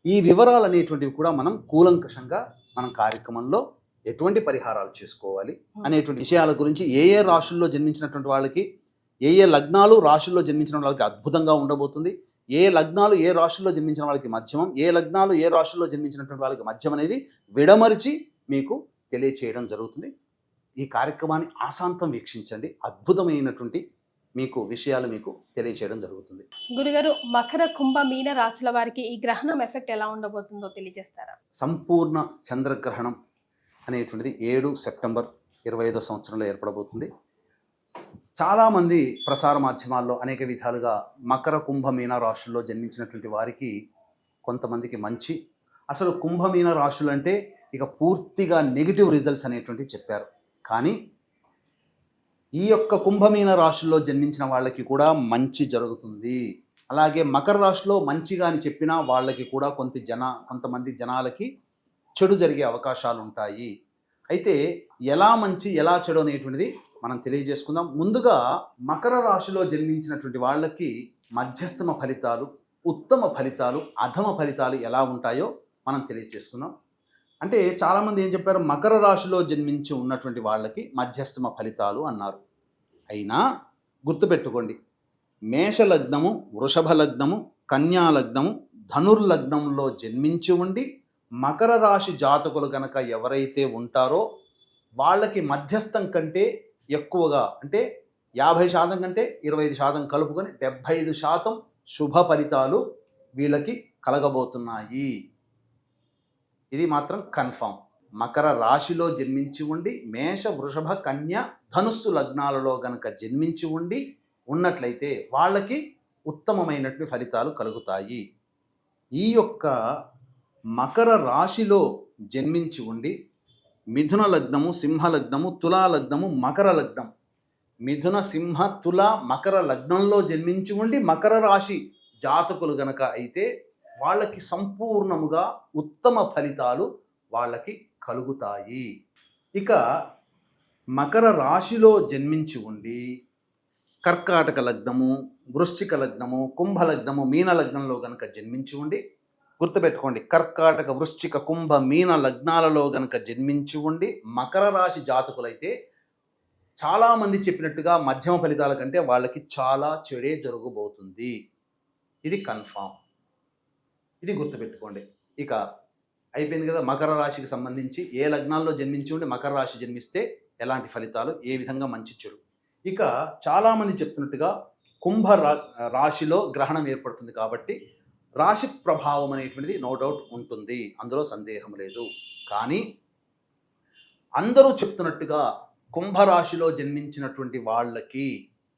ఈ వివరాలు అనేటువంటివి కూడా మనం కూలంకషంగా మనం కార్యక్రమంలో ఎటువంటి పరిహారాలు చేసుకోవాలి అనేటువంటి విషయాల గురించి, ఏ ఏ రాశుల్లో జన్మించినటువంటి వాళ్ళకి, ఏ ఏ లగ్నాలు రాశుల్లో జన్మించిన వాళ్ళకి అద్భుతంగా ఉండబోతుంది, ఏ లగ్నాలు ఏ రాశుల్లో జన్మించిన వాళ్ళకి మధ్యమం, ఏ లగ్నాలు ఏ రాశుల్లో జన్మించినటువంటి వాళ్ళకి మధ్యం అనేది విడమరిచి మీకు తెలియచేయడం జరుగుతుంది. ఈ కార్యక్రమాన్ని ఆశాంతం వీక్షించండి, అద్భుతమైనటువంటి మీకు విషయాలు మీకు తెలియచేయడం జరుగుతుంది. గురుగారు, మకర కుంభ మీన రాశుల వారికి ఈ గ్రహణం ఎఫెక్ట్ ఎలా ఉండబోతుందో తెలియజేస్తారా? సంపూర్ణ చంద్రగ్రహణం అనేటువంటిది 7 సెప్టెంబర్ 25వ సంవత్సరంలో ఏర్పడబోతుంది. చాలామంది ప్రసార మాధ్యమాల్లో అనేక విధాలుగా మకర కుంభమీన రాశుల్లో జన్మించినటువంటి వారికి కొంతమందికి మంచి, అసలు కుంభమీన రాశులు అంటే ఇక పూర్తిగా నెగిటివ్ రిజల్ట్స్ అనేటువంటివి చెప్పారు. కానీ ఈ యొక్క కుంభమీన రాశుల్లో జన్మించిన వాళ్ళకి కూడా మంచి జరుగుతుంది. అలాగే మకర రాశిలో మంచిగా అని చెప్పినా వాళ్ళకి కూడా కొంతమంది జనాలకి చెడు జరిగే అవకాశాలు ఉంటాయి. అయితే ఎలా మంచి ఎలా చెడు అనేటువంటిది మనం తెలియజేసుకుందాం. ముందుగా మకర రాశిలో జన్మించినటువంటి వాళ్ళకి మధ్యస్థమ ఫలితాలు, ఉత్తమ ఫలితాలు, అధమ ఫలితాలు ఎలా ఉంటాయో మనం తెలియజేసుకుందాం. అంటే చాలామంది ఏం చెప్పారు, మకర రాశిలో జన్మించి ఉన్నటువంటి వాళ్ళకి మధ్యస్థమ ఫలితాలు అన్నారు. అయినా గుర్తుపెట్టుకోండి, మేషలగ్నము, వృషభ లగ్నము, కన్యా లగ్నము, ధనుర్లగ్నంలో జన్మించి ఉండి మకర రాశి జాతకులు గనక ఎవరైతే ఉంటారో వాళ్ళకి మధ్యస్థం కంటే ఎక్కువగా, అంటే 50% కంటే 25% కలుపుకొని 75% శుభ ఫలితాలు వీళ్ళకి కలగబోతున్నాయి. ఇది మాత్రం కన్ఫామ్. మకర రాశిలో జన్మించి ఉండి మేష, వృషభ, కన్య, ధనుస్సు లగ్నాలలో గనక జన్మించి ఉండి ఉన్నట్లయితే వాళ్ళకి ఉత్తమమైనటువంటి ఫలితాలు కలుగుతాయి. ఈ యొక్క మకర రాశిలో జన్మించి ఉండి మిథున లగ్నము, సింహ లగ్నము, తులా లగ్నము, మకర లగ్నం, మిథున, సింహ, తుల, మకర లగ్నంలో జన్మించి ఉండి మకర రాశి జాతకులు గనక అయితే వాళ్ళకి సంపూర్ణముగా ఉత్తమ ఫలితాలు వాళ్ళకి కలుగుతాయి. ఇక మకర రాశిలో జన్మించి ఉండి కర్కాటక లగ్నము, వృశ్చిక లగ్నము, కుంభ లగ్నము, మీన లగ్నంలో గనక జన్మించి ఉండి, గుర్తుపెట్టుకోండి, కర్కాటక, వృశ్చిక, కుంభ, మీన లగ్నాలలో గనక జన్మించి ఉండి మకర రాశి జాతకులైతే చాలామంది చెప్పినట్టుగా మధ్యమ ఫలితాల కంటే వాళ్ళకి చాలా చెడే జరగబోతుంది. ఇది కన్ఫామ్, ఇది గుర్తుపెట్టుకోండి. ఇక అయిపోయింది కదా, మకర రాశికి సంబంధించి ఏ లగ్నాల్లో జన్మించి ఉండి మకర రాశి జన్మిస్తే ఎలాంటి ఫలితాలు, ఏ విధంగా మంచి చెడు. ఇక చాలామంది చెప్తున్నట్టుగా కుంభ రాశిలో గ్రహణం ఏర్పడుతుంది కాబట్టి రాశి ప్రభావం అనేటువంటిది నో డౌట్ ఉంటుంది, అందులో సందేహం లేదు. కానీ అందరూ చెప్తున్నట్టుగా కుంభరాశిలో జన్మించినటువంటి వాళ్ళకి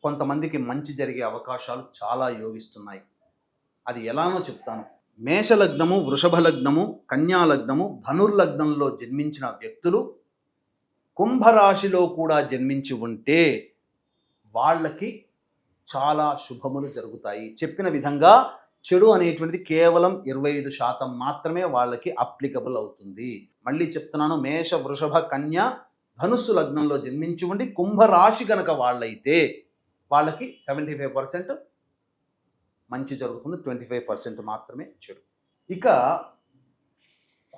కొంతమందికి మంచి జరిగే అవకాశాలు చాలా యోగిస్తున్నాయి. అది ఎలానో చెప్తాను. మేషలగ్నము, వృషభ లగ్నము, కన్యా లగ్నము, ధనుర్లగ్నంలో జన్మించిన వ్యక్తులు కుంభరాశిలో కూడా జన్మించి ఉంటే వాళ్ళకి చాలా శుభములు జరుగుతాయి. చెప్పిన విధంగా చెడు అనేటువంటిది కేవలం 25% మాత్రమే వాళ్ళకి అప్లికబుల్ అవుతుంది. మళ్ళీ చెప్తున్నాను, మేష, వృషభ, కన్య, ధనుస్సు లగ్నంలో జన్మించి ఉండి కుంభరాశి కనుక వాళ్ళైతే వాళ్ళకి 75% మంచి జరుగుతుంది, 25% మాత్రమే చెడు. ఇక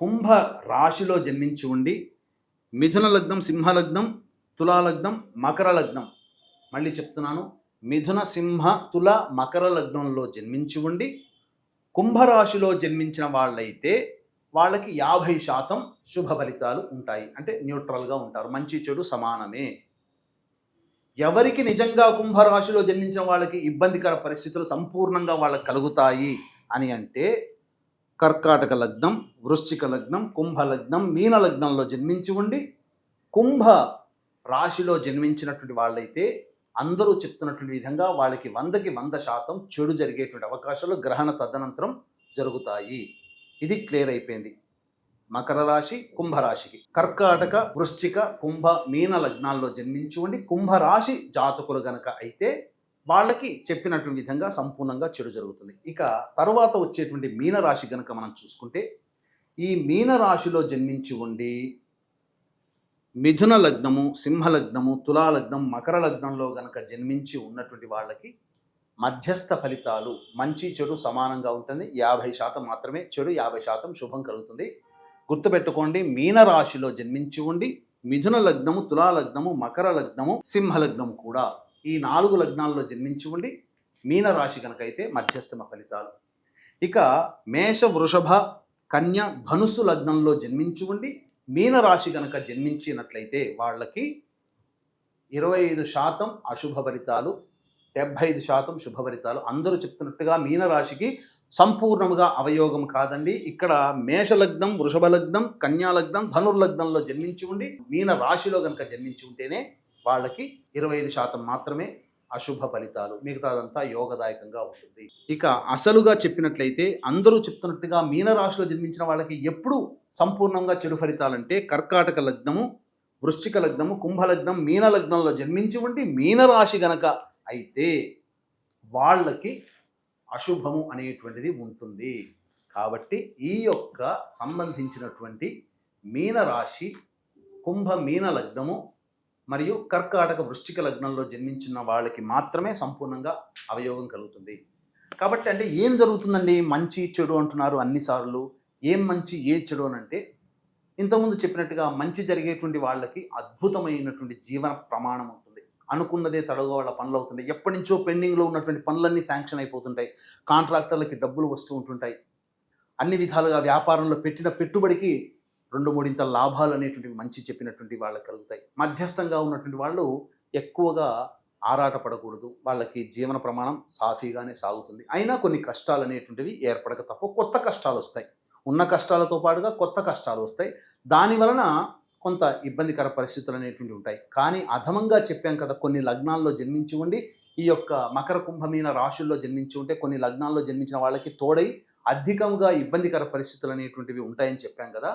కుంభ రాశిలో జన్మించి ఉండి మిథున లగ్నం, సింహ లగ్నం, తులా లగ్నం, మకర లగ్నం, మళ్ళీ చెప్తున్నాను, మిథున, సింహ, తుల, మకర లగ్నంలో జన్మించి ఉండి కుంభరాశిలో జన్మించిన వాళ్ళైతే వాళ్ళకి 50% శుభ ఫలితాలు ఉంటాయి. అంటే న్యూట్రల్గా ఉంటారు, మంచి చెడు సమానమే. ఎవరికి నిజంగా కుంభరాశిలో జన్మించిన వాళ్ళకి ఇబ్బందికర పరిస్థితులు సంపూర్ణంగా వాళ్ళకి కలుగుతాయి అని అంటే కర్కాటక లగ్నం, వృశ్చిక లగ్నం, కుంభ లగ్నం, మీన లగ్నంలో జన్మించి ఉండి కుంభ రాశిలో జన్మించినటువంటి వాళ్ళైతే అందరూ చెప్తున్నటువంటి విధంగా వాళ్ళకి 100కి 100% చెడు జరిగేటువంటి అవకాశాలు గ్రహణ తదనంతరం జరుగుతాయి. ఇది క్లియర్ అయిపోయింది. మకర రాశి కుంభరాశికి, కర్కాటక వృశ్చిక కుంభ మీన లగ్నాల్లో జన్మించి ఉండి కుంభరాశి జాతకులు గనక అయితే వాళ్ళకి చెప్పినటువంటి విధంగా సంపూర్ణంగా చెడు జరుగుతుంది. ఇక తర్వాత వచ్చేటువంటి మీనరాశి గనక మనం చూసుకుంటే, ఈ మీనరాశిలో జన్మించి ఉండి మిథున లగ్నము, సింహ లగ్నము, తులా లగ్నం, మకర లగ్నంలో గనక జన్మించి ఉన్నటువంటి వాళ్ళకి మధ్యస్థ ఫలితాలు, మంచి చెడు సమానంగా ఉంటుంది. 50% మాత్రమే చెడు, 50% శుభం కలుగుతుంది. గుర్తుపెట్టుకోండి, మీనరాశిలో జన్మించి ఉండి మిథున లగ్నము, తులా లగ్నము, మకర లగ్నము, సింహ లగ్నము కూడా ఈ 4 లగ్నాల్లో జన్మించి ఉండి మీనరాశి కనుకైతే మధ్యస్థమ ఫలితాలు. ఇక మేష, వృషభ, కన్య, ధనుస్సు లగ్నంలో జన్మించి ఉండి మీనరాశి కనుక జన్మించినట్లయితే వాళ్ళకి 25% అశుభ ఫలితాలు, 75% శుభ ఫలితాలు. అందరూ చెప్తున్నట్టుగా మీనరాశికి సంపూర్ణముగా అవయోగం కాదండి. ఇక్కడ మేషలగ్నం, వృషభ లగ్నం, కన్యా లగ్నం, ధనుర్లగ్నంలో జన్మించి ఉండి మీన రాశిలో కనుక జన్మించి ఉంటేనే వాళ్ళకి 25% మాత్రమే అశుభ ఫలితాలు, మిగతాదంతా యోగదాయకంగా ఉంటుంది. ఇక అసలుగా చెప్పినట్లయితే అందరూ చెప్తున్నట్టుగా మీనరాశిలో జన్మించిన వాళ్ళకి ఎప్పుడు సంపూర్ణంగా చెడు ఫలితాలంటే కర్కాటక లగ్నము, వృశ్చిక లగ్నము, కుంభలగ్నం, మీన లగ్నంలో జన్మించి ఉండి మీనరాశి గనక అయితే వాళ్ళకి అశుభము అనేటువంటిది ఉంటుంది. కాబట్టి ఈ యొక్క సంబంధించినటువంటి మీనరాశి, కుంభ మీన లగ్నము మరియు కర్కాటక వృశ్చిక లగ్నంలో జన్మించిన వాళ్ళకి మాత్రమే సంపూర్ణంగా అవయోగం కలుగుతుంది. కాబట్టి అంటే ఏం జరుగుతుందండి? మంచి చెడు అంటున్నారు అన్నిసార్లు. ఏం మంచి ఏ చెడు అని అంటే, ఇంతకుముందు చెప్పినట్టుగా మంచి జరిగేటువంటి వాళ్ళకి అద్భుతమైనటువంటి జీవన ప్రమాణం ఉంటుంది. అనుకున్నదే తడవుగా వాళ్ళ పనులు అవుతుంటాయి. ఎప్పటి నుంచో పెండింగ్లో ఉన్నటువంటి పనులన్నీ శాంక్షన్ అయిపోతుంటాయి. కాంట్రాక్టర్లకి డబ్బులు వస్తూ ఉంటుంటాయి. అన్ని విధాలుగా వ్యాపారంలో పెట్టిన పెట్టుబడికి 2-3 లాభాలు అనేటువంటివి మంచి చెప్పినటువంటి వాళ్ళకి కలుగుతాయి. మధ్యస్థంగా ఉన్నటువంటి వాళ్ళు ఎక్కువగా ఆరాటపడకూడదు. వాళ్ళకి జీవన ప్రమాణం సాఫీగానే సాగుతుంది. అయినా కొన్ని కష్టాలు అనేటువంటివి ఏర్పడక తప్ప కొత్త కష్టాలు వస్తాయి. ఉన్న కష్టాలతో పాటుగా కొత్త కష్టాలు వస్తాయి. దాని వలన కొంత ఇబ్బందికర పరిస్థితులు అనేటువంటివి ఉంటాయి. కానీ అధమంగా చెప్పాం కదా, కొన్ని లగ్నాల్లో జన్మించి ఉండి ఈ యొక్క మకర కుంభమీన రాశుల్లో జన్మించి ఉంటే కొన్ని లగ్నాల్లో జన్మించిన వాళ్ళకి తోడై అధికంగా ఇబ్బందికర పరిస్థితులు అనేటువంటివి ఉంటాయని చెప్పాం కదా.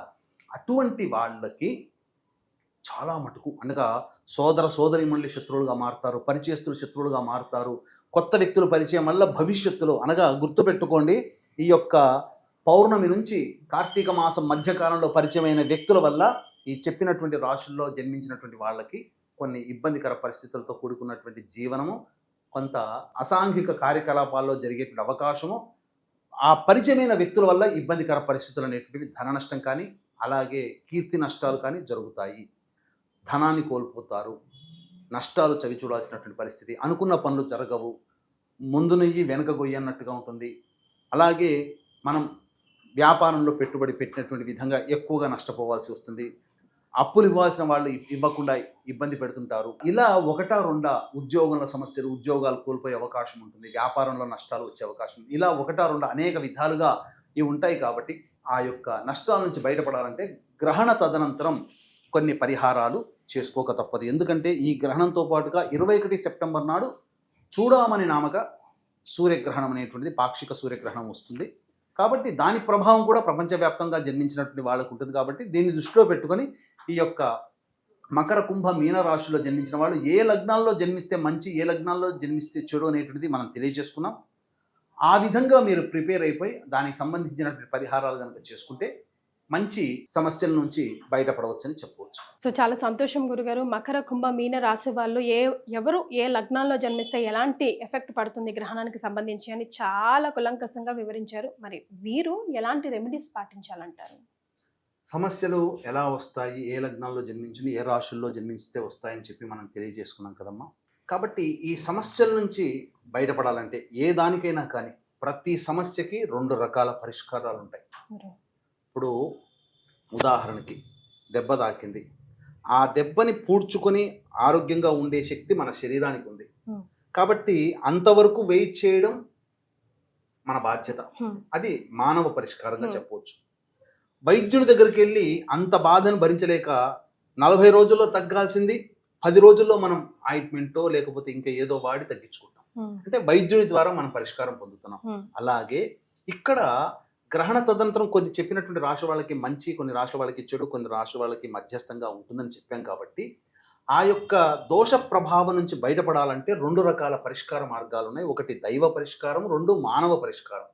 అటువంటి వాళ్ళకి చాలా మటుకు అనగా సోదర సోదరిమణులు శత్రువులుగా మారుతారు, పరిచయస్తులు శత్రువులుగా మారుతారు. కొత్త వ్యక్తుల పరిచయం వల్ల భవిష్యత్తులో అనగా గుర్తుపెట్టుకోండి, ఈ యొక్క పౌర్ణమి నుంచి కార్తీక మాసం మధ్యకాలంలో పరిచయమైన వ్యక్తుల వల్ల ఈ చెప్పినటువంటి రాశుల్లో జన్మించినటువంటి వాళ్ళకి కొన్ని ఇబ్బందికర పరిస్థితులతో కూడుకున్నటువంటి జీవనము, కొంత అసాంఘిక కార్యకలాపాల్లో జరిగేటువంటి అవకాశము, ఆ పరిచయమైన వ్యక్తుల వల్ల ఇబ్బందికర పరిస్థితులు అనేటువంటివి ధన నష్టం కానీ అలాగే కీర్తి నష్టాలు కానీ జరుగుతాయి. ధనాన్ని కోల్పోతారు, నష్టాలు చవి చూడాల్సినటువంటి పరిస్థితి, అనుకున్న పనులు జరగవు, ముందు నెయ్యి వెనక గొయ్యి అన్నట్టుగా ఉంటుంది. అలాగే మనం వ్యాపారంలో పెట్టుబడి పెట్టినటువంటి విధంగా ఎక్కువగా నష్టపోవాల్సి వస్తుంది. అప్పులు ఇవ్వాల్సిన వాళ్ళు ఇవ్వకుండా ఇబ్బంది పెడుతుంటారు. ఇలా 1-2 ఉద్యోగుల సమస్యలు, ఉద్యోగాలు కోల్పోయే అవకాశం ఉంటుంది. వ్యాపారంలో నష్టాలు వచ్చే అవకాశం ఉంది. ఇలా 1-2 అనేక విధాలుగా ఇవి ఉంటాయి. కాబట్టి ఆ యొక్క నష్టాల నుంచి బయటపడాలంటే గ్రహణ తదనంతరం కొన్ని పరిహారాలు చేసుకోక తప్పదు. ఎందుకంటే ఈ గ్రహణంతో పాటుగా 21 సెప్టెంబర్ నాడు చూడామణి నామక సూర్యగ్రహణం అనేటువంటిది, పాక్షిక సూర్యగ్రహణం వస్తుంది. కాబట్టి దాని ప్రభావం కూడా ప్రపంచవ్యాప్తంగా జన్మించినటువంటి వాళ్ళకు ఉంటుంది. కాబట్టి దీన్ని దృష్టిలో పెట్టుకొని ఈ యొక్క మకర కుంభ మీన రాశిలో జన్మించిన వాళ్ళు ఏ లగ్నాల్లో జన్మిస్తే మంచి, ఏ లగ్నాల్లో జన్మిస్తే చెడు అనేటువంటిది మనం తెలియజేసుకున్నాం. ఆ విధంగా మీరు ప్రిపేర్ అయిపోయి దానికి సంబంధించినటువంటి పరిహారాలు కనుక చేసుకుంటే మంచి సమస్యల నుంచి బయటపడవచ్చని చెప్పవచ్చు. సో చాలా సంతోషం గురుగారు. మకర కుంభ మీన రాశి వాళ్ళు ఎవరు ఏ లగ్నాల్లో జన్మిస్తే ఎలాంటి ఎఫెక్ట్ పడుతుంది గ్రహణానికి సంబంధించి అని చాలా కులంకసంగా వివరించారు. మరి వీరు ఎలాంటి రెమెడీస్ పాటించాలంటారు? సమస్యలు ఎలా వస్తాయి, ఏ లగ్నాల్లో జన్మించి ఏ రాశుల్లో జన్మిస్తే వస్తాయని చెప్పి మనం తెలియజేసుకున్నాం కదమ్మా. కాబట్టి ఈ సమస్యల నుంచి బయటపడాలంటే ఏ దానికైనా కానీ ప్రతి సమస్యకి 2 రకాల పరిష్కారాలు ఉంటాయి. ఇప్పుడు ఉదాహరణకి దెబ్బ తాకింది, ఆ దెబ్బని పూడ్చుకొని ఆరోగ్యంగా ఉండే శక్తి మన శరీరానికి ఉంది. కాబట్టి అంతవరకు వెయిట్ చేయడం మన బాధ్యత. అది మానవ పరిష్కారంగా చెప్పవచ్చు. వైద్యుడి దగ్గరికి వెళ్ళి అంత బాధను భరించలేక 40 రోజుల్లో తగ్గాల్సింది 10 రోజుల్లో మనం ఆయింట్మెంటో లేకపోతే ఇంకా ఏదో వాడి తగ్గించుకుంటాం. అంటే వైద్యుడి ద్వారా మనం పరిష్కారం పొందుతున్నాం. అలాగే ఇక్కడ గ్రహణ తదనంతరం కొన్ని చెప్పినటువంటి రాశి వాళ్ళకి మంచి, కొన్ని రాశుల వాళ్ళకి చెడు, కొన్ని రాశుల వాళ్ళకి మధ్యస్థంగా ఉంటుందని చెప్పాం కాబట్టి ఆ యొక్క దోష ప్రభావం నుంచి బయటపడాలంటే 2 రకాల పరిష్కార మార్గాలు ఉన్నాయి. ఒకటి దైవ పరిష్కారం, 2 మానవ పరిష్కారం.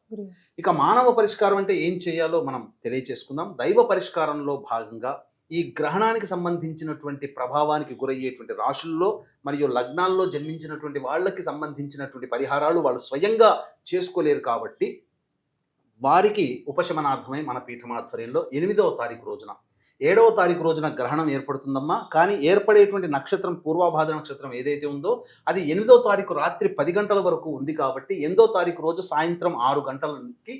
ఇక మానవ పరిష్కారం అంటే ఏం చేయాలో మనం తెలియచేసుకుందాం. దైవ పరిష్కారంలో భాగంగా ఈ గ్రహణానికి సంబంధించినటువంటి ప్రభావానికి గురయ్యేటువంటి రాశుల్లో మరియు లగ్నాల్లో జన్మించినటువంటి వాళ్ళకి సంబంధించినటువంటి పరిహారాలు వాళ్ళు స్వయంగా చేసుకోలేరు కాబట్టి వారికి ఉపశమనార్థమై మన పీఠమాధ్వర్యంలో 8వ తారీఖు రోజున 7వ తారీఖు రోజున గ్రహణం ఏర్పడుతుందమ్మా. కానీ ఏర్పడేటువంటి నక్షత్రం పూర్వభాద్ర నక్షత్రం ఏదైతే ఉందో అది 8వ తారీఖు రాత్రి 10 గంటల వరకు ఉంది కాబట్టి 8వ తారీఖు రోజు సాయంత్రం 6 గంటలకి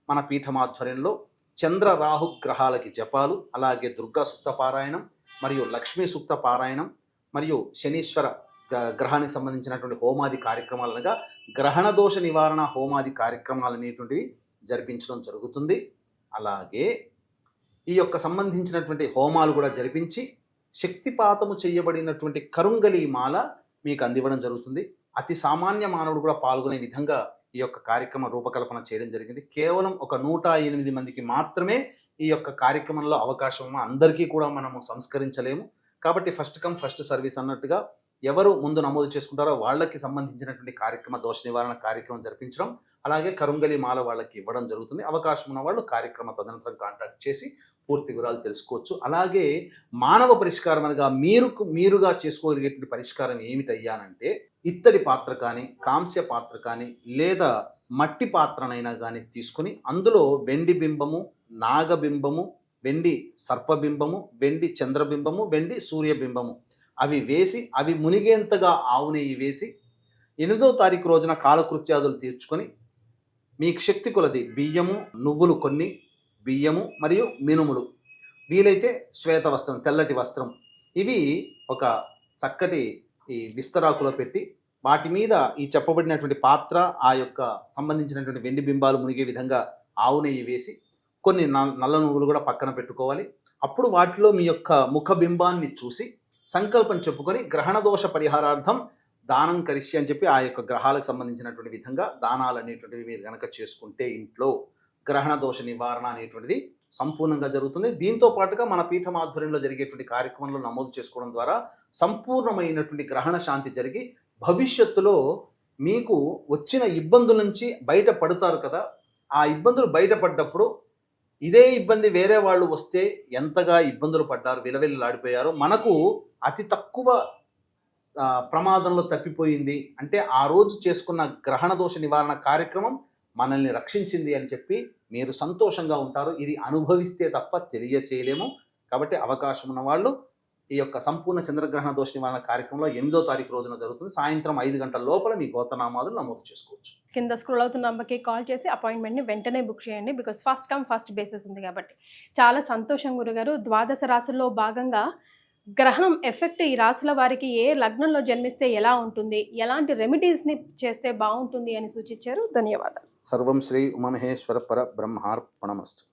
మన పీఠమాధ్వర్యంలో చంద్ర రాహు గ్రహాలకి జపాలు, అలాగే దుర్గా సూక్త పారాయణం మరియు లక్ష్మీ సూక్త పారాయణం మరియు శనీశ్వర గ్రహానికి సంబంధించినటువంటి హోమాది కార్యక్రమాలు అనగా గ్రహణ దోష నివారణ హోమాది కార్యక్రమాలు అనేటువంటివి జరిపించడం జరుగుతుంది. అలాగే ఈ యొక్క సంబంధించినటువంటి హోమాలు కూడా జరిపించి శక్తిపాతము చేయబడినటువంటి కరుంగలి మాల మీకు అందివ్వడం జరుగుతుంది. అతి సామాన్య మానవుడు కూడా పాల్గొనే విధంగా ఈ యొక్క కార్యక్రమ రూపకల్పన చేయడం జరిగింది. కేవలం ఒక 108 మందికి మాత్రమే ఈ యొక్క కార్యక్రమంలో అవకాశం, అందరికీ కూడా మనము సంస్కరించలేము కాబట్టి ఫస్ట్ కమ్ ఫస్ట్ సర్వీస్ అన్నట్టుగా ఎవరు ముందు నమోదు చేసుకుంటారో వాళ్ళకి సంబంధించినటువంటి కార్యక్రమ దోష నివారణ కార్యక్రమం జరిపించడం, అలాగే కరుంగలి మాల వాళ్ళకి ఇవ్వడం జరుగుతుంది. అవకాశం ఉన్న వాళ్ళు కార్యక్రమ తదనంతరం కాంటాక్ట్ చేసి పూర్తి వివరాలు తెలుసుకోవచ్చు. అలాగే మానవ పరిష్కారం అనగా మీరుగా చేసుకోగలిగేటువంటి పరిష్కారం ఏమిటయ్యానంటే ఇత్తడి పాత్ర కానీ, కాంస్య పాత్ర కానీ, లేదా మట్టి పాత్రనైనా కానీ తీసుకుని అందులో వెండి బింబము, నాగబింబము, వెండి సర్పబింబము, వెండి చంద్రబింబము, వెండి సూర్యబింబము అవి వేసి అవి మునిగేంతగా ఆవు నెయ్యి వేసి 8వ తారీఖు రోజున కాలకృత్యాదులు తీర్చుకొని మీకు శక్తి కొలది బియ్యము, నువ్వులు కొన్ని, బియ్యము మరియు మినుములు, వీలైతే శ్వేత వస్త్రం, తెల్లటి వస్త్రం, ఇవి ఒక చక్కటి ఈ విస్తరాకులో పెట్టి వాటి మీద ఈ చెప్పబడినటువంటి పాత్ర, ఆ యొక్క సంబంధించినటువంటి వెండి బింబాలు మునిగే విధంగా ఆవు నెయ్యి వేసి కొన్ని నల్ల నువ్వులు కూడా పక్కన పెట్టుకోవాలి. అప్పుడు వాటిలో మీ యొక్క ముఖ బింబాన్ని చూసి సంకల్పం చెప్పుకొని గ్రహణ దోష పరిహారార్థం దానం కరిష్య అని చెప్పి ఆ యొక్క గ్రహాలకు సంబంధించినటువంటి విధంగా దానాలు అనేటువంటివి మీరు కనుక చేసుకుంటే ఇంట్లో గ్రహణ దోష నివారణ అనేటువంటిది సంపూర్ణంగా జరుగుతుంది. దీంతో పాటుగా మన పీఠం ఆధ్వర్యంలో జరిగేటువంటి కార్యక్రమంలో నమోదు చేసుకోవడం ద్వారా సంపూర్ణమైనటువంటి గ్రహణ శాంతి జరిగి భవిష్యత్తులో మీకు వచ్చిన ఇబ్బందుల నుంచి బయటపడతారు కదా. ఆ ఇబ్బందులు బయటపడ్డప్పుడు ఇదే ఇబ్బంది వేరే వాళ్ళు వస్తే ఎంతగా ఇబ్బందులు పడ్డారు, విలవిల్లాడిపోయారో, మనకు అతి తక్కువ ప్రమాదంలో తప్పిపోయింది అంటే ఆ రోజు చేసుకున్న గ్రహణ దోష నివారణ కార్యక్రమం మనల్ని రక్షించింది అని చెప్పి మీరు సంతోషంగా ఉంటారు. ఇది అనుభవిస్తే తప్ప తెలియచేయలేము. కాబట్టి అవకాశం ఉన్న వాళ్ళు ఈ యొక్క సంపూర్ణ చంద్రగ్రహణ దోష నివారణ కార్యక్రమంలో 8వ తారీఖు రోజున జరుగుతుంది. సాయంత్రం 5 గంటల లోపల మీ గోత్రనామాదులు నమోదు చేసుకోవచ్చు. కింద స్క్రోల్ అవుతున్న నంబర్కి కాల్ చేసి అపాయింట్మెంట్ని వెంటనే బుక్ చేయండి. Because first come first basis ఉంది కాబట్టి. చాలా సంతోషం గురుగారు. ద్వాదశ రాశుల్లో భాగంగా గ్రహణం ఎఫెక్ట్ ఈ రాశుల వారికి ఏ లగ్నంలో జన్మిస్తే ఎలా ఉంటుంది, ఎలాంటి రెమెడీస్ని చేస్తే బాగుంటుంది అని సూచించారు. ధన్యవాదాలు. సర్వం శ్రీ ఉమామహేశ్వర పర బ్రహ్మార్పణమస్తు.